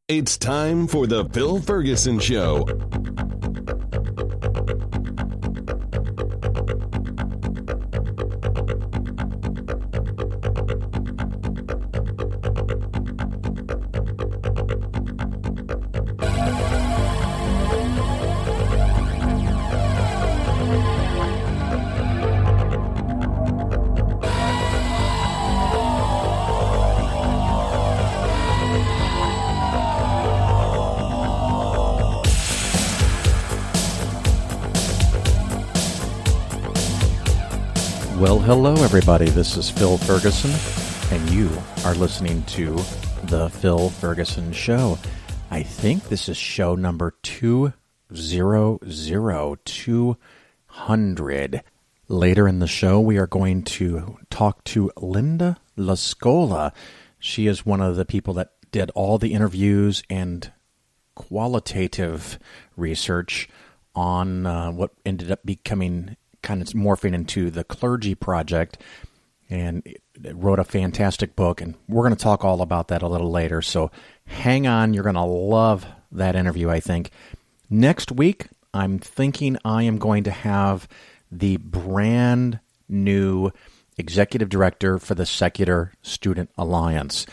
It's time for the Phil Ferguson Show. Well, hello everybody, this is Phil Ferguson, and you are listening to The Phil Ferguson Show. I think this is show number 200. Later in the show, we are going to talk to Linda LaScola. She is one of the people that did all the interviews and qualitative research on what ended up becoming kind of morphing into the Clergy project, and wrote a fantastic book, and we're going to talk all about that a little later, so hang on. You're going to love that interview, I think. Next week, I'm thinking I am going to have the brand new executive director for the Secular Student Alliance.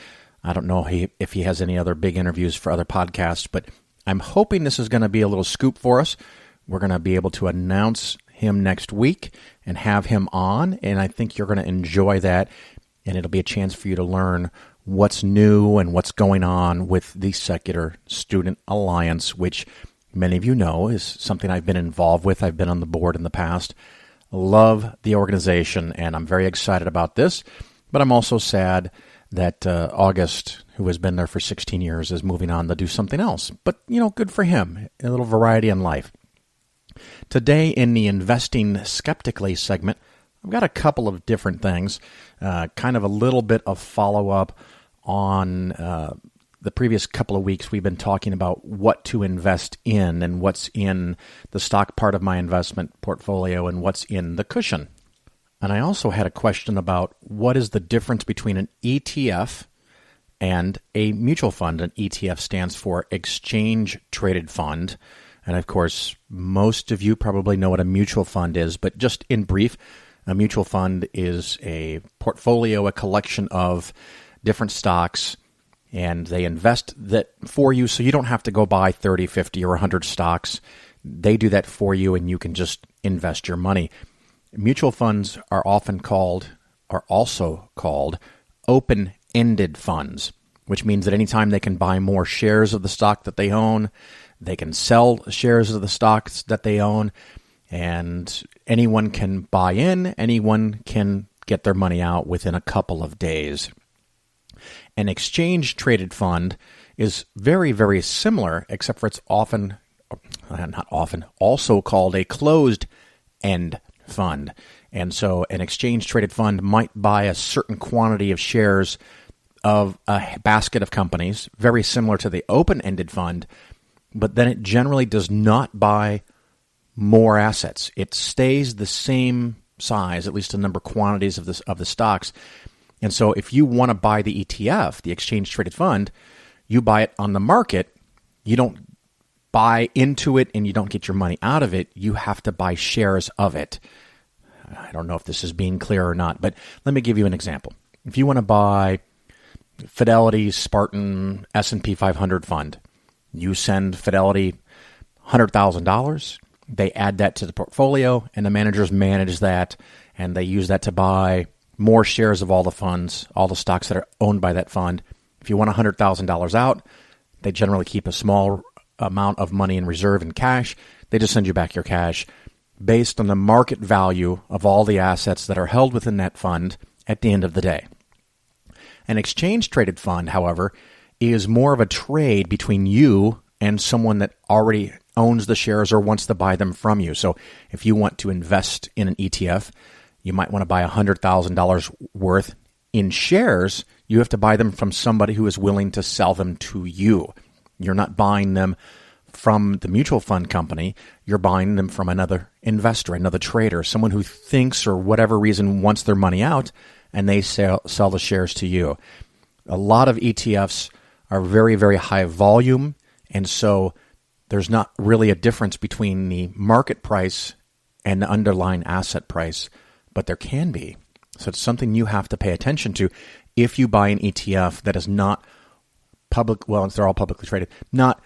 I don't know if he has any other big interviews for other podcasts, but I'm hoping this is going to be a little scoop for us. We're going to be able to announce him next week and have him on, and I think you're going to enjoy that, and it'll be a chance for you to learn what's new and what's going on with the Secular Student Alliance, which many of you know is something I've been involved with. I've been on the board in the past. Love the organization, and I'm very excited about this, but I'm also sad that August, who has been there for 16 years, is moving on to do something else. But, good for him. A little variety in life. Today in the Investing Skeptically segment, I've got a couple of different things, kind of a little bit of follow-up on the previous couple of weeks. We've been talking about what to invest in and what's in the stock part of my investment portfolio and what's in the cushion. And I also had a question about what is the difference between an ETF and a mutual fund. An ETF stands for Exchange Traded Fund. And of course, most of you probably know what a mutual fund is, but just in brief, a mutual fund is a portfolio, a collection of different stocks, and they invest that for you, so you don't have to go buy 30, 50, or 100 stocks. They do that for you, and you can just invest your money. Mutual funds are also called open-ended funds, which means that anytime they can buy more shares of the stock that they own, they can sell shares of the stocks that they own, and anyone can buy in, anyone can get their money out within a couple of days. An exchange-traded fund is very, very similar, except for it's also called a closed-end fund. And so an exchange-traded fund might buy a certain quantity of shares of a basket of companies, very similar to the open-ended fund, but then it generally does not buy more assets. It stays the same size, at least the number of quantities of the stocks. And so if you want to buy the ETF, the exchange-traded fund, you buy it on the market. You don't buy into it and you don't get your money out of it. You have to buy shares of it. I don't know if this is being clear or not, but let me give you an example. If you want to buy Fidelity Spartan S&P 500 fund, you send Fidelity $100,000. They add that to the portfolio, and the managers manage that, and they use that to buy more shares of all the funds, all the stocks that are owned by that fund. If you want $100,000 out, they generally keep a small amount of money in reserve in cash. They just send you back your cash based on the market value of all the assets that are held within that fund at the end of the day. An exchange-traded fund, however, is more of a trade between you and someone that already owns the shares or wants to buy them from you. So if you want to invest in an ETF, you might want to buy $100,000 worth in shares. You have to buy them from somebody who is willing to sell them to you. You're not buying them from the mutual fund company. You're buying them from another investor, another trader, someone who thinks or whatever reason wants their money out, and they sell the shares to you. A lot of ETFs are very, very high volume, and so there's not really a difference between the market price and the underlying asset price, but there can be. So it's something you have to pay attention to if you buy an ETF that is not public, well, they're all publicly traded, not,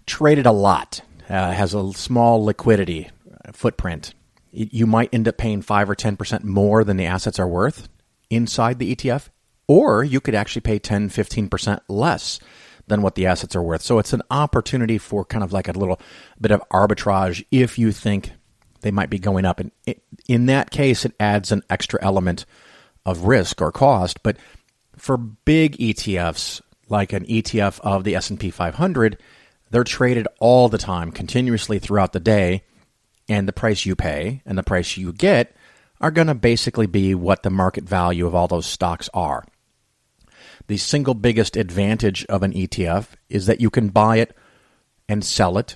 traded a lot, has a small liquidity footprint. You might end up paying 5 or 10% more than the assets are worth inside the ETF, or you could actually pay 10, 15% less than what the assets are worth. So it's an opportunity for kind of like a little bit of arbitrage if you think they might be going up. And in that case, it adds an extra element of risk or cost. But for big ETFs, like an ETF of the S&P 500, they're traded all the time, continuously throughout the day. And the price you pay and the price you get are going to basically be what the market value of all those stocks are. The single biggest advantage of an ETF is that you can buy it and sell it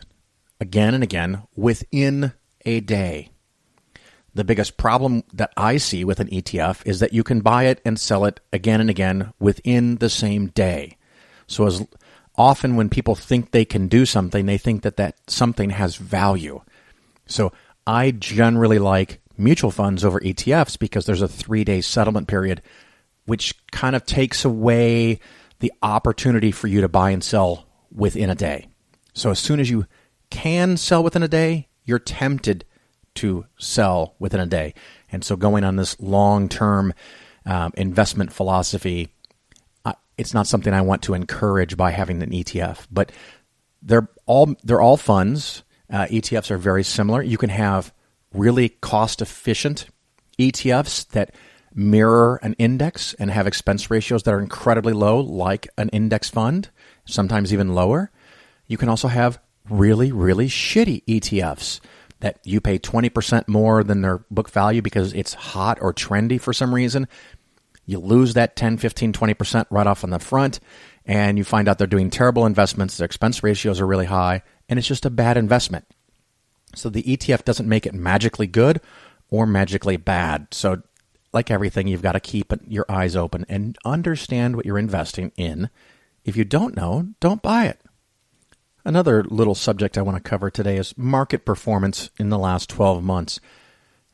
again and again within a day. The biggest problem that I see with an ETF is that you can buy it and sell it again and again within the same day. So as often when people think they can do something, they think that something has value. So I generally like mutual funds over ETFs because there's a 3-day settlement period, which kind of takes away the opportunity for you to buy and sell within a day. So as soon as you can sell within a day, you're tempted to sell within a day. And so going on this long-term investment philosophy, it's not something I want to encourage by having an ETF. But they're all funds. ETFs are very similar. You can have really cost-efficient ETFs that mirror an index and have expense ratios that are incredibly low, like an index fund, sometimes even lower. You can also have really, really shitty ETFs that you pay 20% more than their book value because it's hot or trendy for some reason. You lose that 10, 15, 20% right off on the front, and you find out they're doing terrible investments, their expense ratios are really high, and it's just a bad investment. So the ETF doesn't make it magically good or magically bad. So like everything, you've got to keep your eyes open and understand what you're investing in. If you don't know, don't buy it. Another little subject I want to cover today is market performance in the last 12 months.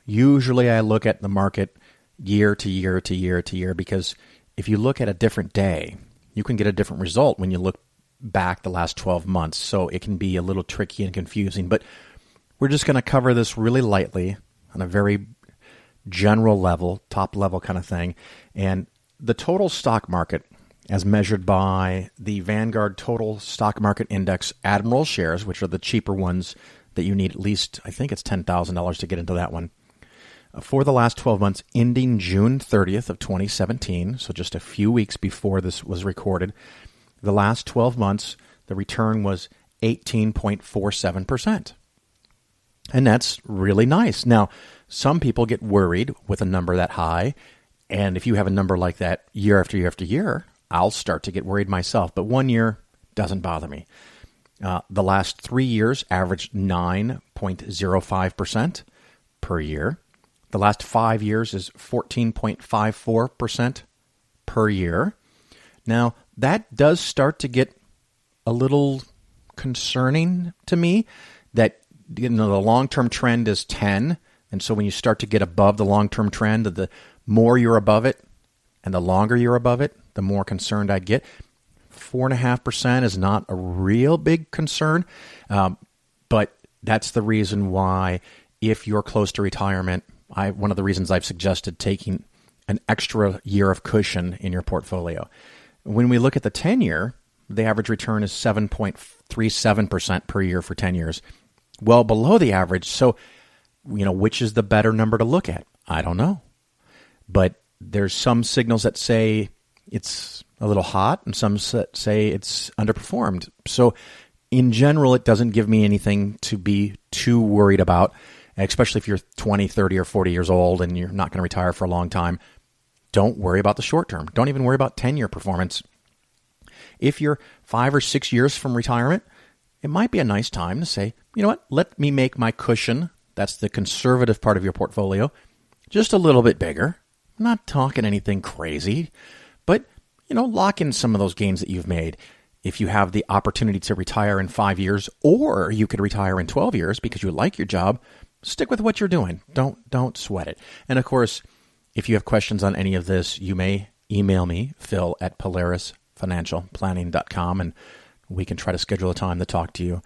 Usually I look at the market year to year to year to year because if you look at a different day, you can get a different result when you look back the last 12 months. So it can be a little tricky and confusing, but we're just going to cover this really lightly on a very general level, top level kind of thing. And the total stock market, as measured by the Vanguard Total Stock Market Index Admiral shares, which are the cheaper ones that you need at least, I think it's $10,000 to get into that one. For the last 12 months, ending June 30th of 2017, so just a few weeks before this was recorded, the last 12 months, the return was 18.47%. And that's really nice. Now, some people get worried with a number that high, and if you have a number like that year after year after year, I'll start to get worried myself. But 1 year doesn't bother me. The last 3 years averaged 9.05% per year. The last 5 years is 14.54% per year. Now, that does start to get a little concerning to me that the long-term trend is 10. And so when you start to get above the long-term trend, the more you're above it and the longer you're above it, the more concerned I get. 4.5% is not a real big concern, but that's the reason why if you're close to retirement, one of the reasons I've suggested taking an extra year of cushion in your portfolio. When we look at the 10-year, the average return is 7.37% per year for 10 years, well below the average. So, which is the better number to look at? I don't know. But there's some signals that say it's a little hot and some say it's underperformed. So in general, it doesn't give me anything to be too worried about, especially if you're 20, 30, or 40 years old and you're not going to retire for a long time. Don't worry about the short term. Don't even worry about 10-year performance. If you're 5 or 6 years from retirement, it might be a nice time to say, you know what, let me make my cushion, that's the conservative part of your portfolio, just a little bit bigger. I'm not talking anything crazy, but lock in some of those gains that you've made. If you have the opportunity to retire in 5 years, or you could retire in 12 years because you like your job, stick with what you're doing. Don't sweat it. And of course, if you have questions on any of this, you may email me, phil@polarisfinancialplanning.com, and we can try to schedule a time to talk to you.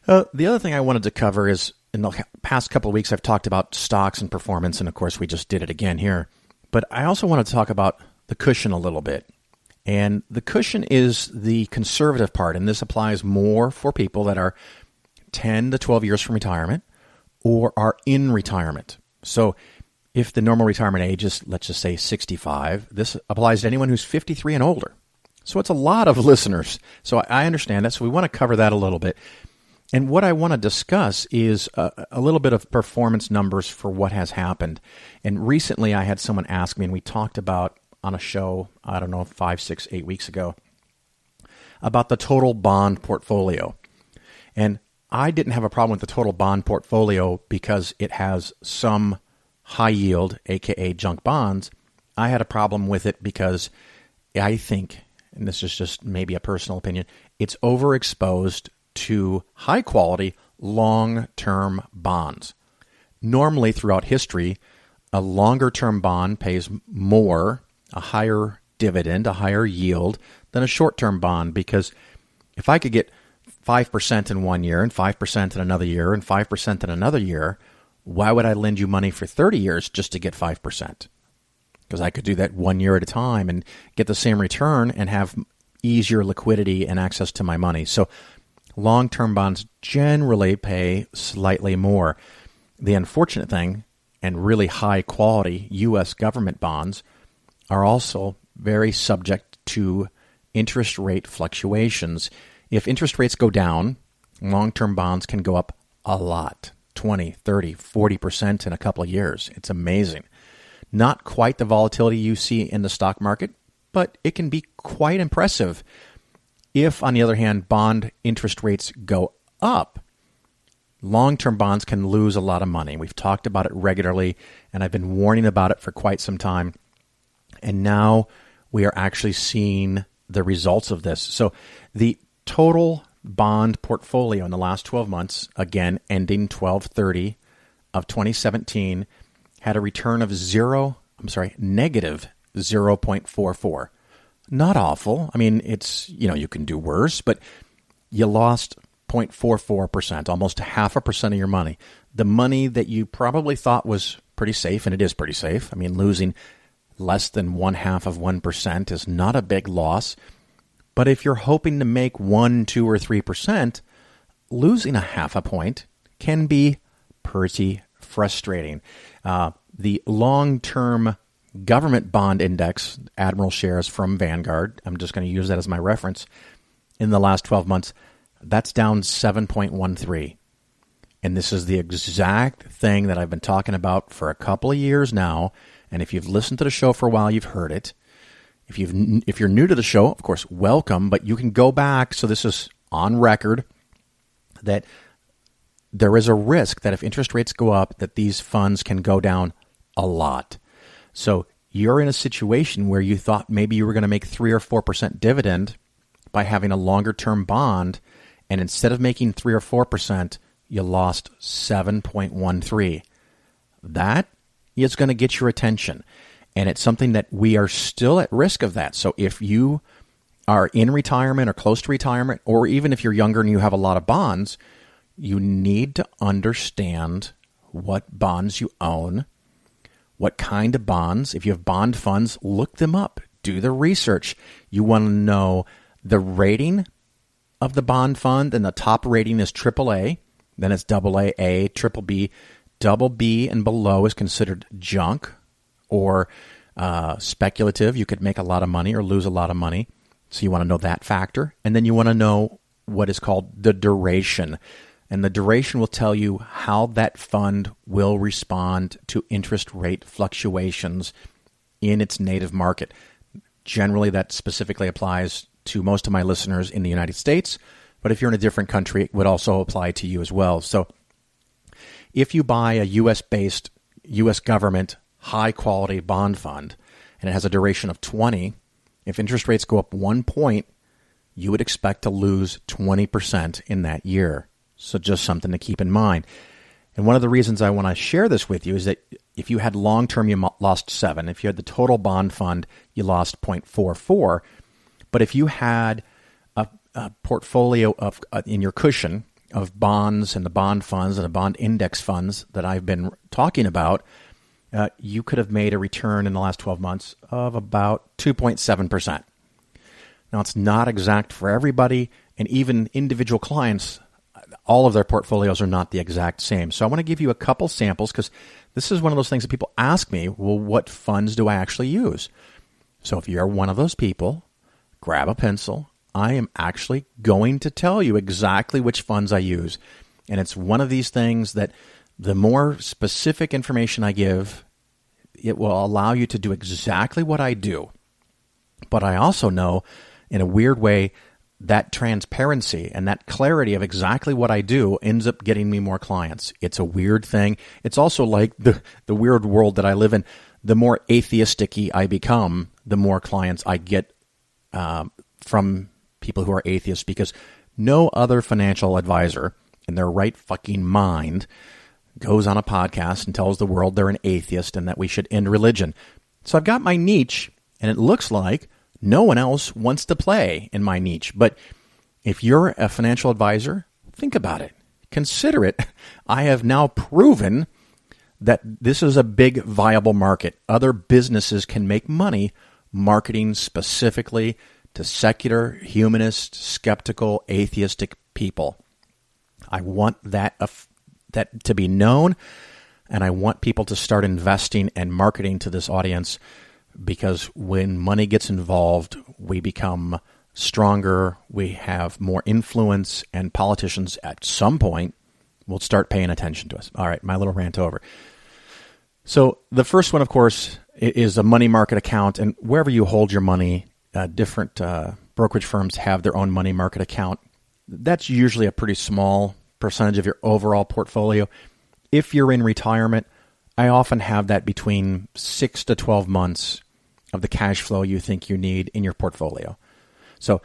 The other thing I wanted to cover is, in the past couple of weeks, I've talked about stocks and performance, and of course, we just did it again here. But I also want to talk about the cushion a little bit. And the cushion is the conservative part, and this applies more for people that are 10 to 12 years from retirement or are in retirement. So if the normal retirement age is, let's just say, 65, this applies to anyone who's 53 and older. So it's a lot of listeners. So I understand that. So we want to cover that a little bit. And what I want to discuss is a little bit of performance numbers for what has happened. And recently I had someone ask me, and we talked about on a show, 5, 6, 8 weeks ago, about the total bond portfolio. And I didn't have a problem with the total bond portfolio because it has some high yield, aka junk bonds. I had a problem with it because I think, and this is just maybe a personal opinion, it's overexposed to high quality, long-term bonds. Normally throughout history, a longer-term bond pays more, a higher dividend, a higher yield than a short-term bond, because if I could get 5% in 1 year and 5% in another year and 5% in another year, why would I lend you money for 30 years just to get 5%? Because I could do that 1 year at a time and get the same return and have easier liquidity and access to my money. So long-term bonds generally pay slightly more. The unfortunate thing, and really high-quality U.S. government bonds, are also very subject to interest rate fluctuations. If interest rates go down, long-term bonds can go up a lot, 20, 30, 40% in a couple of years. It's amazing. Not quite the volatility you see in the stock market, but it can be quite impressive. If, on the other hand, bond interest rates go up, long-term bonds can lose a lot of money. We've talked about it regularly, and I've been warning about it for quite some time. And now we are actually seeing the results of this. So the total bond portfolio in the last 12 months, again, ending 12/30 of 2017, had a return of negative 0.44. Not awful. I mean, it's, you can do worse, but you lost 0.44%, almost 0.5% of your money. The money that you probably thought was pretty safe, and it is pretty safe. I mean, losing less than 0.5% is not a big loss. But if you're hoping to make 1, 2, or 3%, losing 0.5 point can be pretty frustrating. The long-term government bond index, Admiral shares from Vanguard, I'm just going to use that as my reference, in the last 12 months, that's down 7.13. And this is the exact thing that I've been talking about for a couple of years now. And if you've listened to the show for a while, you've heard it. If you're new to the show, of course, welcome, but you can go back. So this is on record that there is a risk that if interest rates go up, that these funds can go down a lot. So you're in a situation where you thought maybe you were going to make 3 or 4% dividend by having a longer term bond, and instead of making 3 or 4%, you lost 7.13. That is going to get your attention. And it's something that we are still at risk of that. So if you are in retirement or close to retirement, or even if you're younger and you have a lot of bonds, you need to understand what bonds you own, what kind of bonds. If you have bond funds, look them up. Do the research. You want to know the rating of the bond fund, and the top rating is AAA. Then it's AA, A, triple B. Double B and below is considered junk or speculative. You could make a lot of money or lose a lot of money. So you want to know that factor. And then you want to know what is called the duration. And the duration will tell you how that fund will respond to interest rate fluctuations in its native market. Generally, that specifically applies to most of my listeners in the United States. But if you're in a different country, it would also apply to you as well. So if you buy a U.S.-based, U.S. government, high-quality bond fund, and it has a duration of 20, If interest rates go up 1 point, you would expect to lose 20% in that year. So just something to keep in mind. And one of the reasons I want to share this with you is that if you had long-term, you lost 7. If you had the total bond fund, you lost 0.44. But if you had a portfolio of in your cushion of bonds and the bond funds and the bond index funds that I've been talking about, you could have made a return in the last 12 months of about 2.7%. Now, it's not exact for everybody, and even individual clients, all of their portfolios are not the exact same. So I want to give you a couple samples because this is one of those things that people ask me, well, what funds do I actually use? So if you're one of those people, grab a pencil. I am actually going to tell you exactly which funds I use. And it's one of these things that the more specific information I give, it will allow you to do exactly what I do. But I also know, in a weird way, that transparency and that clarity of exactly what I do ends up getting me more clients. It's a weird thing. It's also like the weird world that I live in. The more atheistic-y I become, the more clients I get from people who are atheists, because no other financial advisor in their right fucking mind goes on a podcast and tells the world they're an atheist and that we should end religion. So I've got my niche, and it looks like no one else wants to play in my niche. But if you're a financial advisor, think about it. Consider it. I have now proven that this is a big, viable market. Other businesses can make money marketing specifically to secular, humanist, skeptical, atheistic people. I want that to be known, and I want people to start investing and marketing to this audience, because when money gets involved, we become stronger, we have more influence, and politicians at some point will start paying attention to us. All right, my little rant over. So the first one, of course, is a money market account, and wherever you hold your money, different brokerage firms have their own money market account. That's usually a pretty small percentage of your overall portfolio. If you're in retirement, I often have that between 6 to 12 months of the cash flow you think you need in your portfolio. So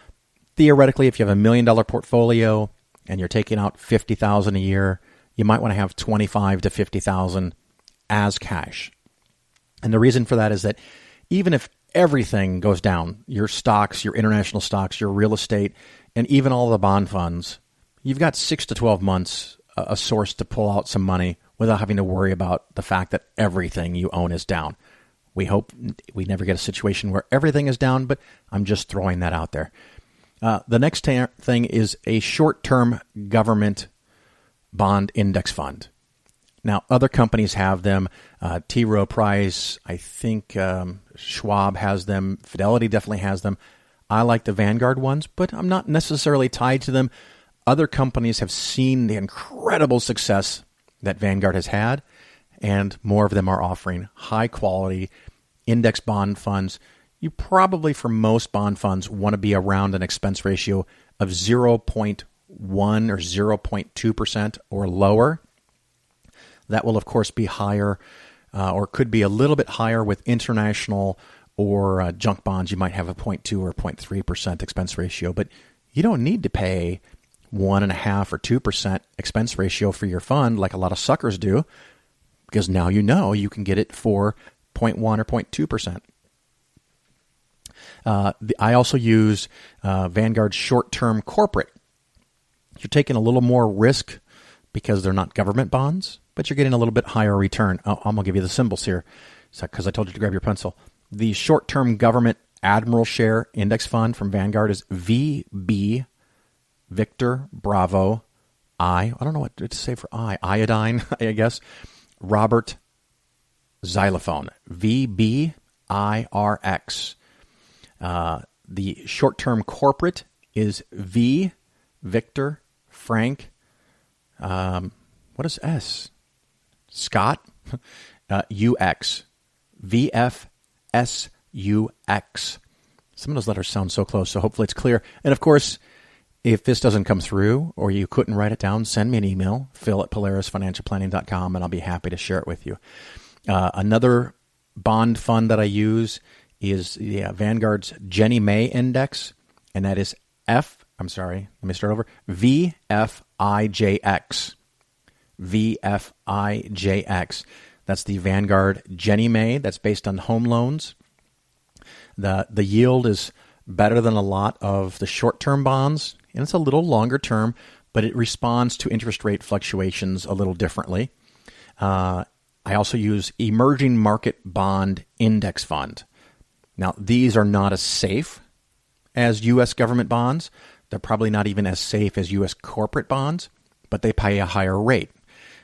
theoretically, if you have $1 million portfolio and you're taking out $50,000 a year, you might want to have $25,000 to $50,000 as cash. And the reason for that is that even if everything goes down, your stocks, your international stocks, your real estate, and even all the bond funds, you've got 6 to 12 months, a source to pull out some money without having to worry about the fact that everything you own is down. We hope we never get a situation where everything is down, but I'm just throwing that out there. The next thing is a short-term government bond index fund. Now, other companies have them. T. Rowe Price, I think Schwab has them. Fidelity definitely has them. I like the Vanguard ones, but I'm not necessarily tied to them. Other companies have seen the incredible success that Vanguard has had, and more of them are offering high-quality index bond funds. You probably, for most bond funds, want to be around an expense ratio of 0.1 or 0.2% or lower. That will, of course, be higher or could be a little bit higher with international or junk bonds. You might have a 0.2 or 0.3% expense ratio, but you don't need to pay 1.5 or 2% expense ratio for your fund like a lot of suckers do, because now you know you can get it for 0.1 or 0.2%. I also use Vanguard short-term corporate. You're taking a little more risk because they're not government bonds, but you're getting a little bit higher return. I'm going to give you the symbols here because I told you to grab your pencil. The short-term government Admiral Share Index Fund from Vanguard is VB Victor Bravo I don't know what to say for iodine, I guess. Robert Xylophone, VBIRX. The short-term corporate is V Victor Frank. What is S? Scott. UX. VFSUX. Some of those letters sound so close, so hopefully it's clear. And of course, if this doesn't come through or you couldn't write it down, send me an email, phil@polarisfinancialplanning.com, and I'll be happy to share it with you. Another bond fund that I use is Vanguard's Jenny May Index, and that is VFIJX. VFIJX. That's the Vanguard Jenny May. That's based on home loans. The yield is better than a lot of the short-term bonds, and it's a little longer term, but it responds to interest rate fluctuations a little differently. I also use Emerging Market Bond Index Fund. Now, these are not as safe as U.S. government bonds. They're probably not even as safe as U.S. corporate bonds, but they pay a higher rate.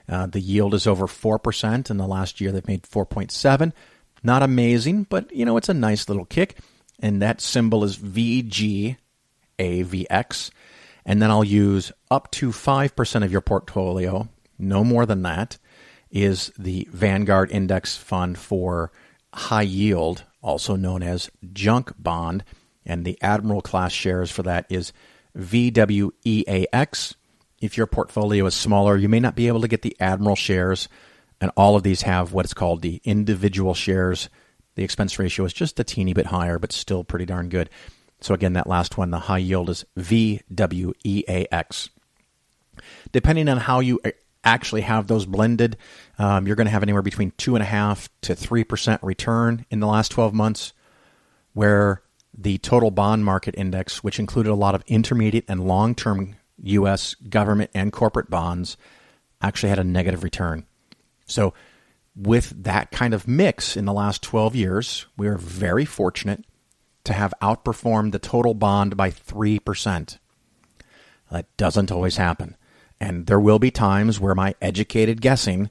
The yield is over 4%. In the last year, they've made 4.7. Not amazing, but, it's a nice little kick. And that symbol is VGAVX. And then I'll use up to 5% of your portfolio, no more than that, is the Vanguard Index Fund for high yield, also known as junk bond. And the Admiral class shares for that is VWEAX. If your portfolio is smaller, you may not be able to get the Admiral shares, and all of these have what is called the individual shares. The expense ratio is just a teeny bit higher, but still pretty darn good. So again, that last one, the high yield, is VWEAX. Depending on how you actually have those blended, you're going to have anywhere between 2.5% to 3% return in the last 12 months, where the total bond market index, which included a lot of intermediate and long-term U.S. government and corporate bonds, actually had a negative return. So with that kind of mix in the last 12 years, we are very fortunate to have outperformed the total bond by 3%. That doesn't always happen. And there will be times where my educated guessing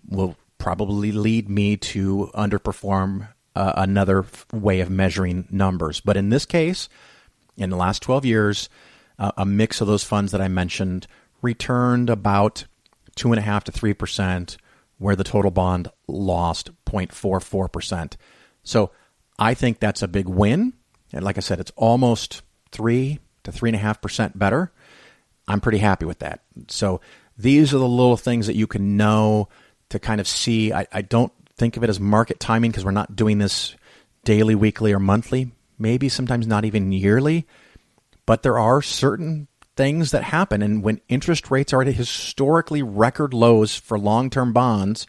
will probably lead me to underperform another way of measuring numbers. But in this case, in the last 12 years, a mix of those funds that I mentioned returned about 2.5% to 3%, where the total bond lost 0.44%. So I think that's a big win. And like I said, it's almost 3 to 3.5% better. I'm pretty happy with that. So these are the little things that you can know to kind of see. I don't think of it as market timing because we're not doing this daily, weekly, or monthly, maybe sometimes not even yearly. But there are certain things that happen. And when interest rates are at historically record lows for long-term bonds,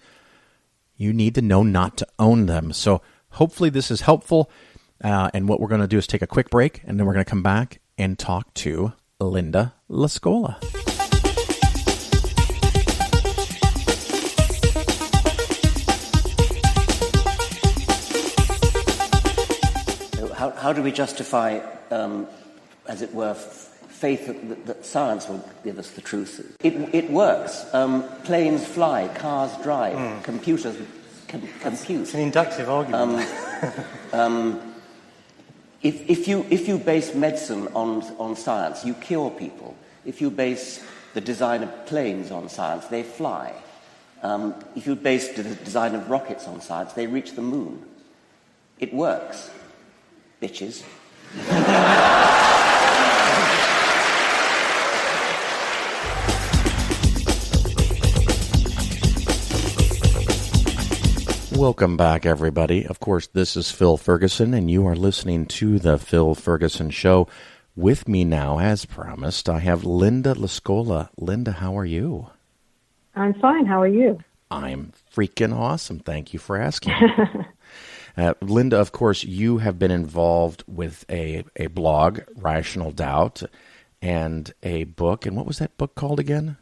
you need to know not to own them. So hopefully this is helpful. And what we're going to do is take a quick break, and then we're going to come back and talk to Linda LaScola. How do we justify, as it were, faith that science will give us the truth? It works. Planes fly, cars drive, computers compute. It's an inductive argument. If you base medicine on science, you cure people. If you base the design of planes on science, they fly. If you base the design of rockets on science, they reach the moon. It works. Bitches. Welcome back, everybody. Of course, this is Phil Ferguson, and you are listening to The Phil Ferguson Show. With me now, as promised, I have Linda LaScola. Linda, how are you? I'm fine. How are you? I'm freaking awesome. Thank you for asking. Linda, of course, you have been involved with a blog, Rational Doubt, and a book. And what was that book called again?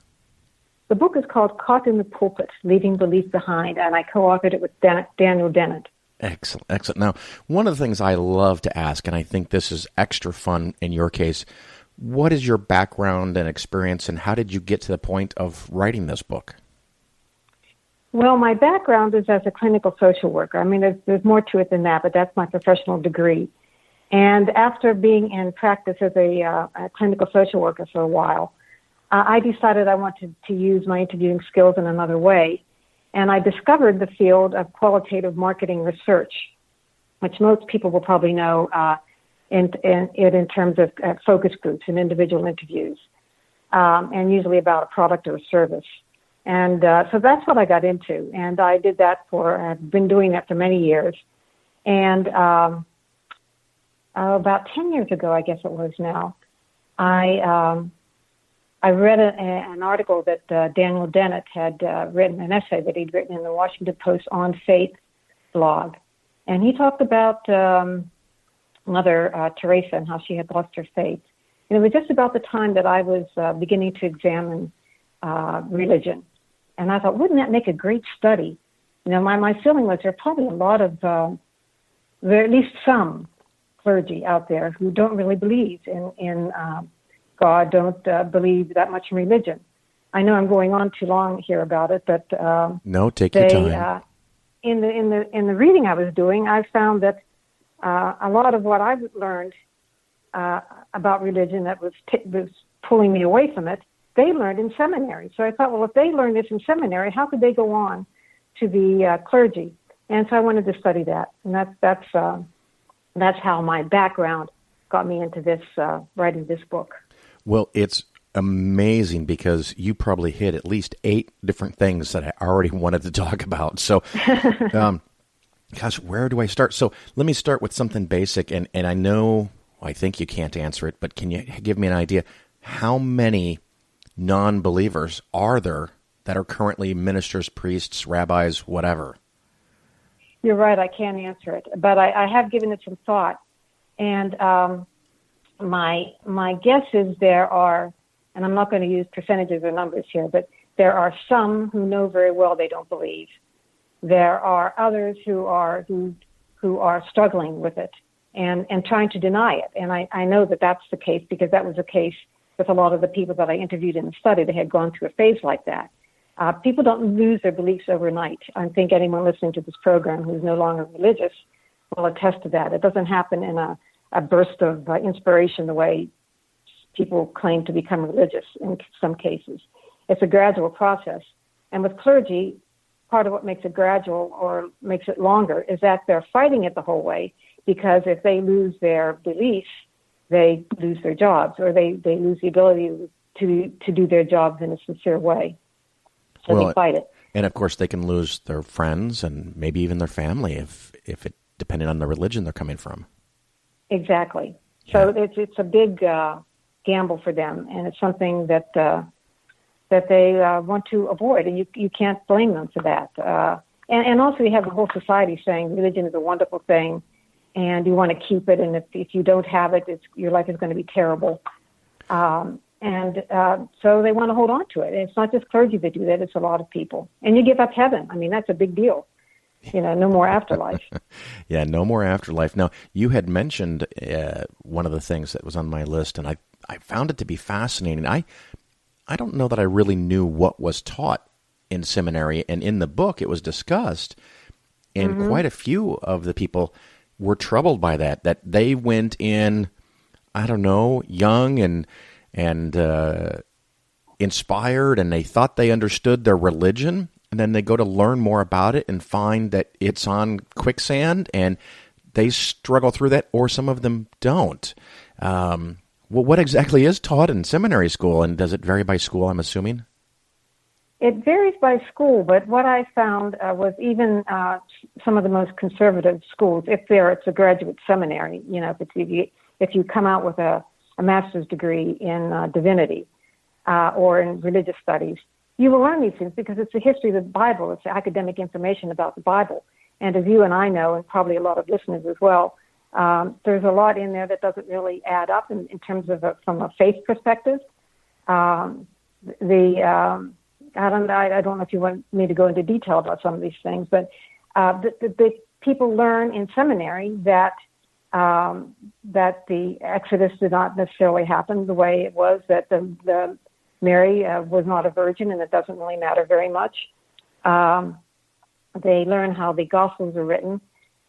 The book is called Caught in the Pulpit, Leaving Belief Behind, and I co-authored it with Daniel Dennett. Excellent, excellent. Now, one of the things I love to ask, and I think this is extra fun in your case, what is your background and experience, and how did you get to the point of writing this book? Well, my background is as a clinical social worker. I mean, there's more to it than that, but that's my professional degree. And after being in practice as a clinical social worker for a while, I decided I wanted to use my interviewing skills in another way. And I discovered the field of qualitative marketing research, which most people will probably know in terms of focus groups and individual interviews, and usually about a product or a service. And so that's what I got into. And I did that I've been doing that for many years. And about 10 years ago, I guess it was now, I read an article that Daniel Dennett had written, an essay that he'd written in the Washington Post on faith blog. And he talked about Mother Teresa and how she had lost her faith. And it was just about the time that I was beginning to examine religion. And I thought, wouldn't that make a great study? My feeling was there are probably a lot of, there are at least some clergy out there who don't really believe in God, don't believe that much in religion. I know I'm going on too long here about it, but no, take your time. In the reading I was doing, I found that a lot of what I learned about religion that was pulling me away from it, they learned in seminary. So I thought, well, if they learned this in seminary, how could they go on to be clergy? And so I wanted to study that, and that's how my background got me into this writing this book. Well, it's amazing because you probably hit at least 8 different things that I already wanted to talk about. So, gosh, where do I start? So let me start with something basic, and I think you can't answer it, but can you give me an idea? How many non-believers are there that are currently ministers, priests, rabbis, whatever? You're right, I can't answer it, but I have given it some thought, and my guess is there are, and I'm not going to use percentages or numbers here, but there are some who know very well they don't believe. There are others who are struggling with it and trying to deny it. And I know that that's the case because that was the case with a lot of the people that I interviewed in the study that had gone through a phase like that. People don't lose their beliefs overnight. I think anyone listening to this program who's no longer religious will attest to that. It doesn't happen in a burst of inspiration the way people claim to become religious in some cases. It's a gradual process. And with clergy, part of what makes it gradual or makes it longer is that they're fighting it the whole way, because if they lose their beliefs, they lose their jobs, or they lose the ability to do their jobs in a sincere way. So they fight it. And of course they can lose their friends and maybe even their family if it, depending on the religion they're coming from. Exactly. Yeah. So it's a big gamble for them, and it's something that they want to avoid, and you can't blame them for that. And also you have the whole society saying religion is a wonderful thing, and you want to keep it, and if you don't have it, your life is going to be terrible. So they want to hold on to it. And it's not just clergy that do that, it's a lot of people. And you give up heaven. I mean, that's a big deal. No more afterlife. Yeah, no more afterlife. Now, you had mentioned one of the things that was on my list, and I found it to be fascinating. I don't know that I really knew what was taught in seminary, and in the book it was discussed, and quite a few of the people were troubled by that they went in, I don't know, young and inspired, and they thought they understood their religion, and then they go to learn more about it and find that it's on quicksand, and they struggle through that, or some of them don't. Well, what exactly is taught in seminary school, and does it vary by school, I'm assuming? It varies by school, but what I found was even some of the most conservative schools, it's a graduate seminary, if you come out with a master's degree in divinity or in religious studies, you will learn these things because it's the history of the Bible. It's academic information about the Bible. And as you and I know, and probably a lot of listeners as well, there's a lot in there that doesn't really add up in terms of from a faith perspective. I don't know if you want me to go into detail about some of these things, but the people learn in seminary that the Exodus did not necessarily happen the way it was, that the Mary was not a virgin, and it doesn't really matter very much. They learn how the Gospels are written,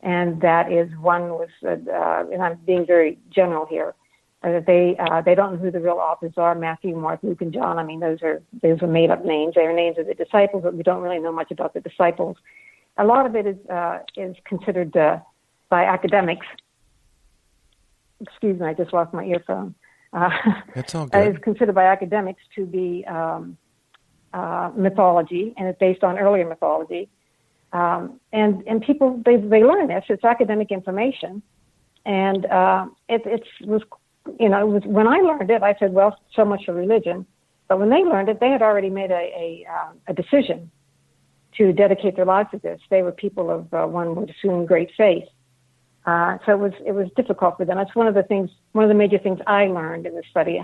and that is one was, and I'm being very general here, they don't know who the real authors are, Matthew, Mark, Luke, and John. I mean, those are made-up names. They are names of the disciples, but we don't really know much about the disciples. A lot of it is considered by academics. Excuse me, I just lost my earphone. It's all good. It's considered by academics to be mythology, and it's based on earlier mythology. And people, they learn this. It's academic information. And it was, it was when I learned it, I said, well, so much for religion. But when they learned it, they had already made a decision to dedicate their lives to this. They were people of, one would assume, great faith. So it was difficult for them. That's one of the major things I learned in the study,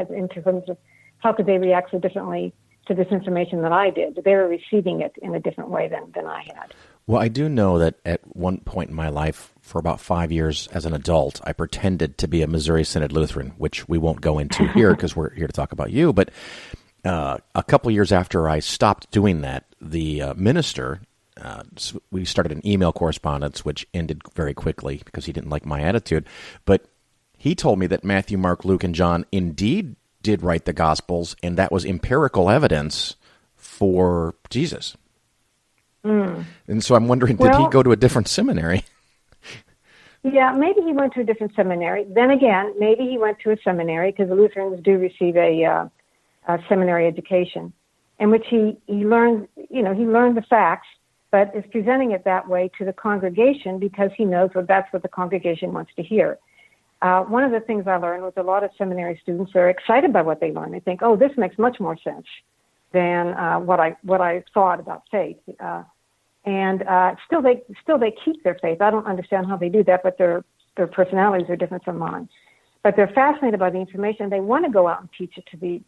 in terms of how could they react so differently to this information that I did. They were receiving it in a different way than I had. Well, I do know that at one point in my life, for about 5 years as an adult, I pretended to be a Missouri Synod Lutheran, which we won't go into here because we're here to talk about you. But a couple years after I stopped doing that, the minister, we started an email correspondence, which ended very quickly because he didn't like my attitude. But he told me that Matthew, Mark, Luke, and John indeed did write the Gospels, and that was empirical evidence for Jesus. And so I'm wondering, did he go to a different seminary? Yeah, maybe he went to a different seminary. Then again, maybe he went to a seminary, because the Lutherans do receive a seminary education, in which he learned, he learned the facts, but is presenting it that way to the congregation because he knows that's what the congregation wants to hear. One of the things I learned was a lot of seminary students are excited by what they learn. They think, oh, this makes much more sense than what I thought about faith. And still they keep their faith. I don't understand how they do that, but their personalities are different from mine. But they're fascinated by the information. They want to go out and teach it to the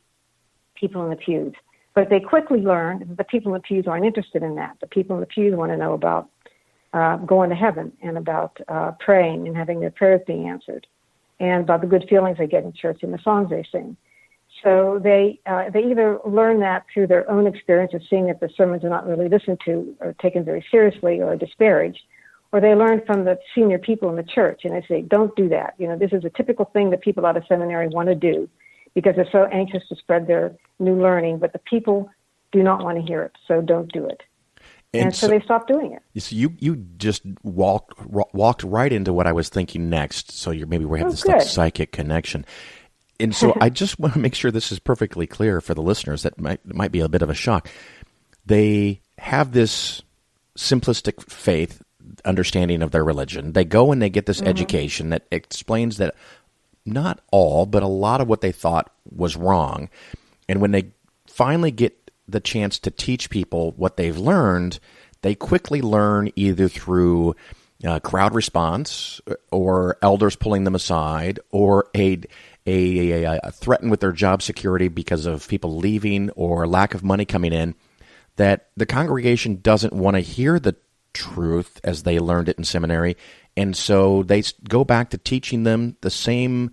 people in the pews. But they quickly learn that the people in the pews aren't interested in that. The people in the pews want to know about going to heaven and about praying and having their prayers being answered, and about the good feelings they get in church and the songs they sing. So they either learn that through their own experience of seeing that the sermons are not really listened to or taken very seriously or disparaged, or they learn from the senior people in the church, and they say, don't do that. This is a typical thing that people out of seminary want to do because they're so anxious to spread their new learning, but the people do not want to hear it, so don't do it. And so they stopped doing it. So you just walked right into what I was thinking next. So maybe we have this like psychic connection. And so I just want to make sure this is perfectly clear for the listeners. That might be a bit of a shock. They have this simplistic faith understanding of their religion. They go and they get this education that explains that not all, but a lot of what they thought was wrong. And when they finally get the chance to teach people what they've learned, they quickly learn either through crowd response or elders pulling them aside or a threaten with their job security because of people leaving or lack of money coming in, that the congregation doesn't want to hear the truth as they learned it in seminary. And so they go back to teaching them the same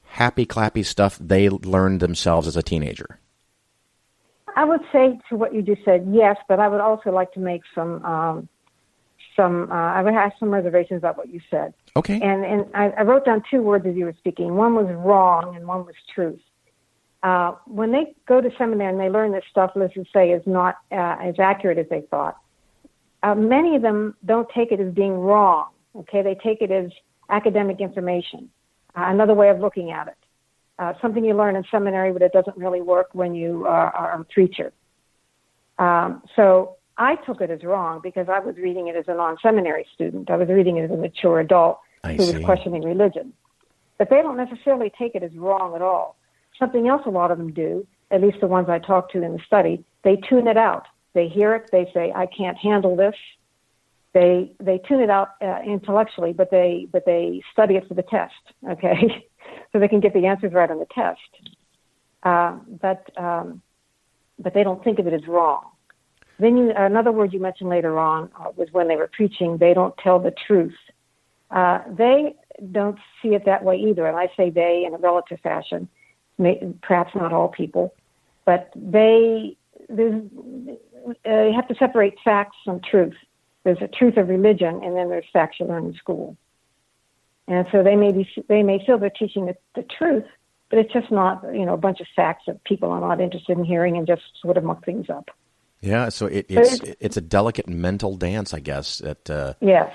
happy, clappy stuff they learned themselves as a teenager. I would say to what you just said, yes, but I would also like to make I would have some reservations about what you said. Okay. And I wrote down two words as you were speaking. One was wrong and one was truth. When they go to seminary and they learn this stuff, let's just say, is not as accurate as they thought, many of them don't take it as being wrong. Okay, they take it as academic information, another way of looking at it. Something you learn in seminary, but it doesn't really work when you are a preacher. So I took it as wrong because I was reading it as a non-seminary student. I was reading it as a mature adult who was questioning religion. But they don't necessarily take it as wrong at all. Something else a lot of them do, at least the ones I talked to in the study, they tune it out. They hear it, they say, I can't handle this. They tune it out intellectually, but they study it for the test, okay? So they can get the answers right on the test. But they don't think of it as wrong. Then another word you mentioned later on was when they were preaching, they don't tell the truth. They don't see it that way either, and I say they in a relative fashion, perhaps not all people, but you have to separate facts from truth. There's a truth of religion, and then there's facts you learn in school. And so they may feel they're teaching the truth, but it's just not, a bunch of facts that people are not interested in hearing and just sort of muck things up. Yeah, so it's a delicate mental dance, I guess. Yes.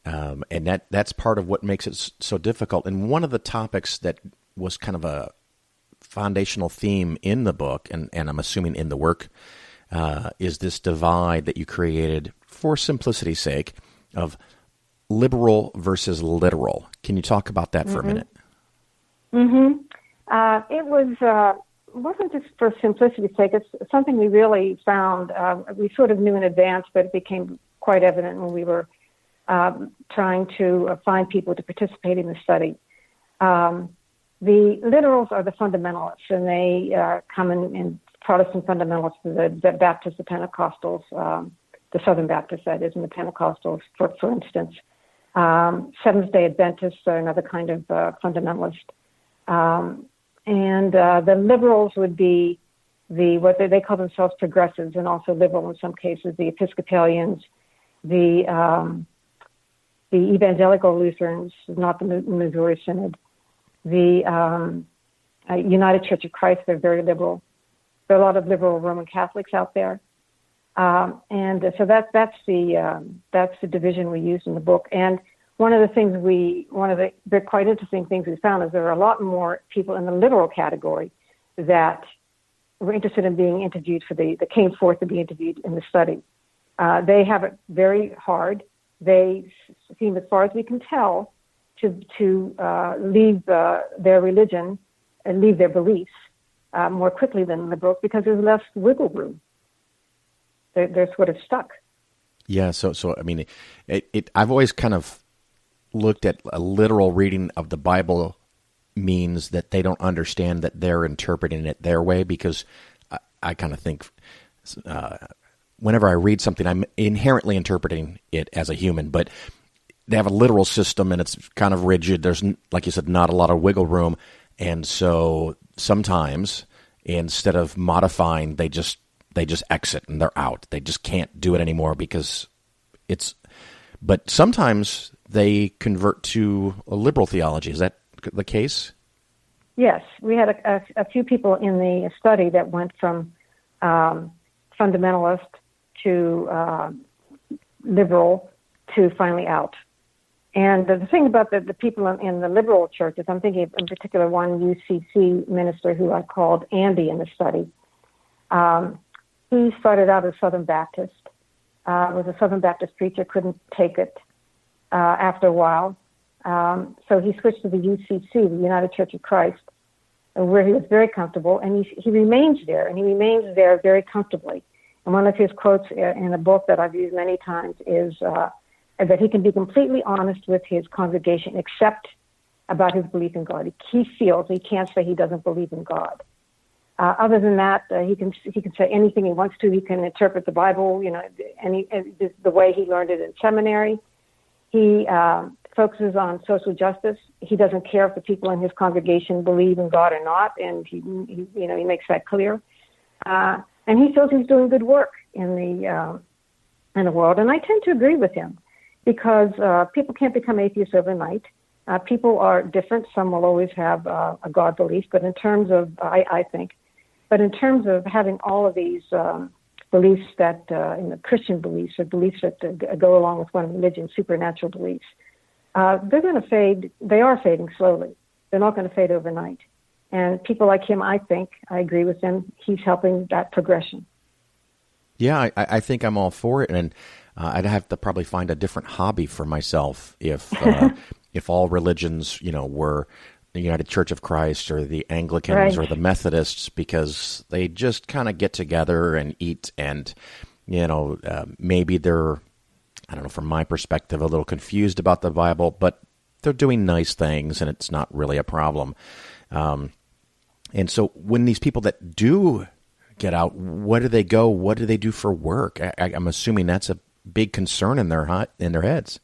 And that's part of what makes it so difficult. And one of the topics that was kind of a foundational theme in the book, and I'm assuming in the work, is this divide that you created for simplicity's sake of liberal versus literal. Can you talk about that for a minute? Mm-hmm. It wasn't just for simplicity's sake. It's something we really found. We sort of knew in advance, but it became quite evident when we were trying to find people to participate in the study. The literals are the fundamentalists, and they come in Protestant fundamentalists, the Baptists, the Pentecostals, the Southern Baptists, that is, and the Pentecostals, for instance. Seventh-day Adventists are another kind of fundamentalist. And the liberals would be what they call themselves progressives, and also liberal in some cases, the Episcopalians, the evangelical Lutherans, not the Missouri Synod, the United Church of Christ, they're very liberal. There are a lot of liberal Roman Catholics out there. And so that's the division we used in the book. And one of the quite interesting things we found is there are a lot more people in the literal category that were interested in being interviewed that came forth to be interviewed in the study. They have it very hard. They seem, as far as we can tell, to leave their religion and leave their beliefs more quickly than liberals because there's less wiggle room. They're sort of stuck. Yeah. So I mean, I've always kind of looked at a literal reading of the Bible means that they don't understand that they're interpreting it their way, because I kind of think whenever I read something, I'm inherently interpreting it as a human, but they have a literal system and it's kind of rigid. There's, like you said, not a lot of wiggle room. And so sometimes instead of modifying, they just exit and they're out. They just can't do it anymore because but sometimes they convert to a liberal theology. Is that the case? Yes. We had a few people in the study that went from fundamentalist to liberal to finally out. And the thing about the people in the liberal churches, I'm thinking of, in particular, one UCC minister who I called Andy in the study. He started out as Southern Baptist, was a Southern Baptist preacher, couldn't take it after a while. So he switched to the UCC, the United Church of Christ, where he was very comfortable, and he remains there, and he remains there very comfortably. And one of his quotes in a book that I've used many times is that he can be completely honest with his congregation, except about his belief in God. He feels he can't say he doesn't believe in God. Other than that, he can say anything he wants to. He can interpret the Bible, the way he learned it in seminary. He focuses on social justice. He doesn't care if the people in his congregation believe in God or not, and he makes that clear. And he feels he's doing good work in the world, and I tend to agree with him because people can't become atheists overnight. People are different. Some will always have a God belief, but in terms of, I think, but in terms of having all of these beliefs that, Christian beliefs or beliefs that go along with one religion, supernatural beliefs, they're going to fade. They are fading slowly. They're not going to fade overnight. And people like him, I think, I agree with him, he's helping that progression. Yeah, I think I'm all for it, and I'd have to probably find a different hobby for myself if all religions, were the United Church of Christ or the Anglicans or the Methodists, because they just kind of get together and eat, and maybe they're, I don't know, from my perspective, a little confused about the Bible, but they're doing nice things, and it's not really a problem. And so when these people that do get out, where do they go? What do they do for work? I'm assuming that's a big concern in their heads.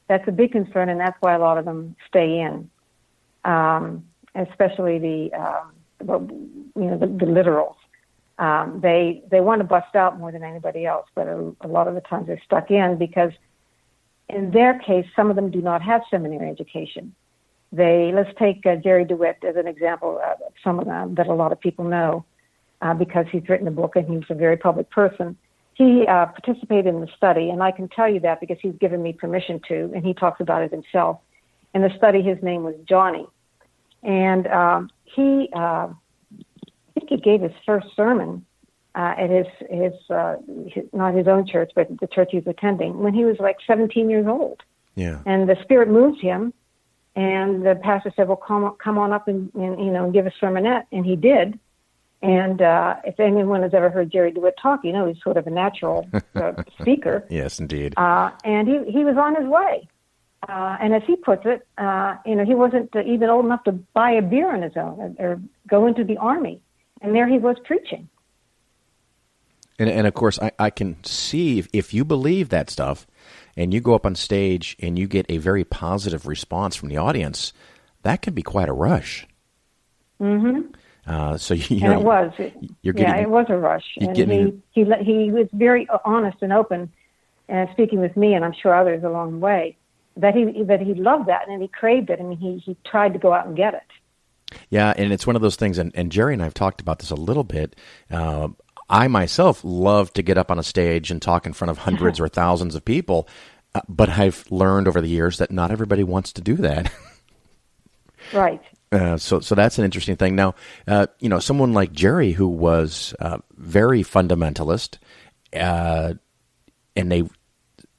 That's a big concern, and that's why a lot of them stay in, especially the literals. They want to bust out more than anybody else, but a lot of the times they're stuck in because, in their case, some of them do not have seminary education. Let's take Jerry DeWitt as an example of some of them that a lot of people know because he's written a book and he's a very public person. He participated in the study, and I can tell you that because he's given me permission to, and he talks about it himself. In the study, his name was Johnny, and I think he gave his first sermon at not his own church, but the church he was attending, when he was like 17 years old. Yeah. And the Spirit moved him, and the pastor said, well, come on up and give a sermonette, and he did. And if anyone has ever heard Jerry DeWitt talk, he's sort of a natural speaker. Yes, indeed. And he was on his way. And as he puts it, he wasn't even old enough to buy a beer on his own or go into the army. And there he was preaching. And of course, I can see if you believe that stuff and you go up on stage and you get a very positive response from the audience, that can be quite a rush. Mm-hmm. So it was. It was a rush. And he was very honest and open, and speaking with me, and I'm sure others along the way, that he loved that and he craved it, and he tried to go out and get it. Yeah, and it's one of those things, and Jerry and I have talked about this a little bit. I myself love to get up on a stage and talk in front of hundreds or thousands of people, but I've learned over the years that not everybody wants to do that. Right. So that's an interesting thing. Now, someone like Jerry, who was very fundamentalist, and they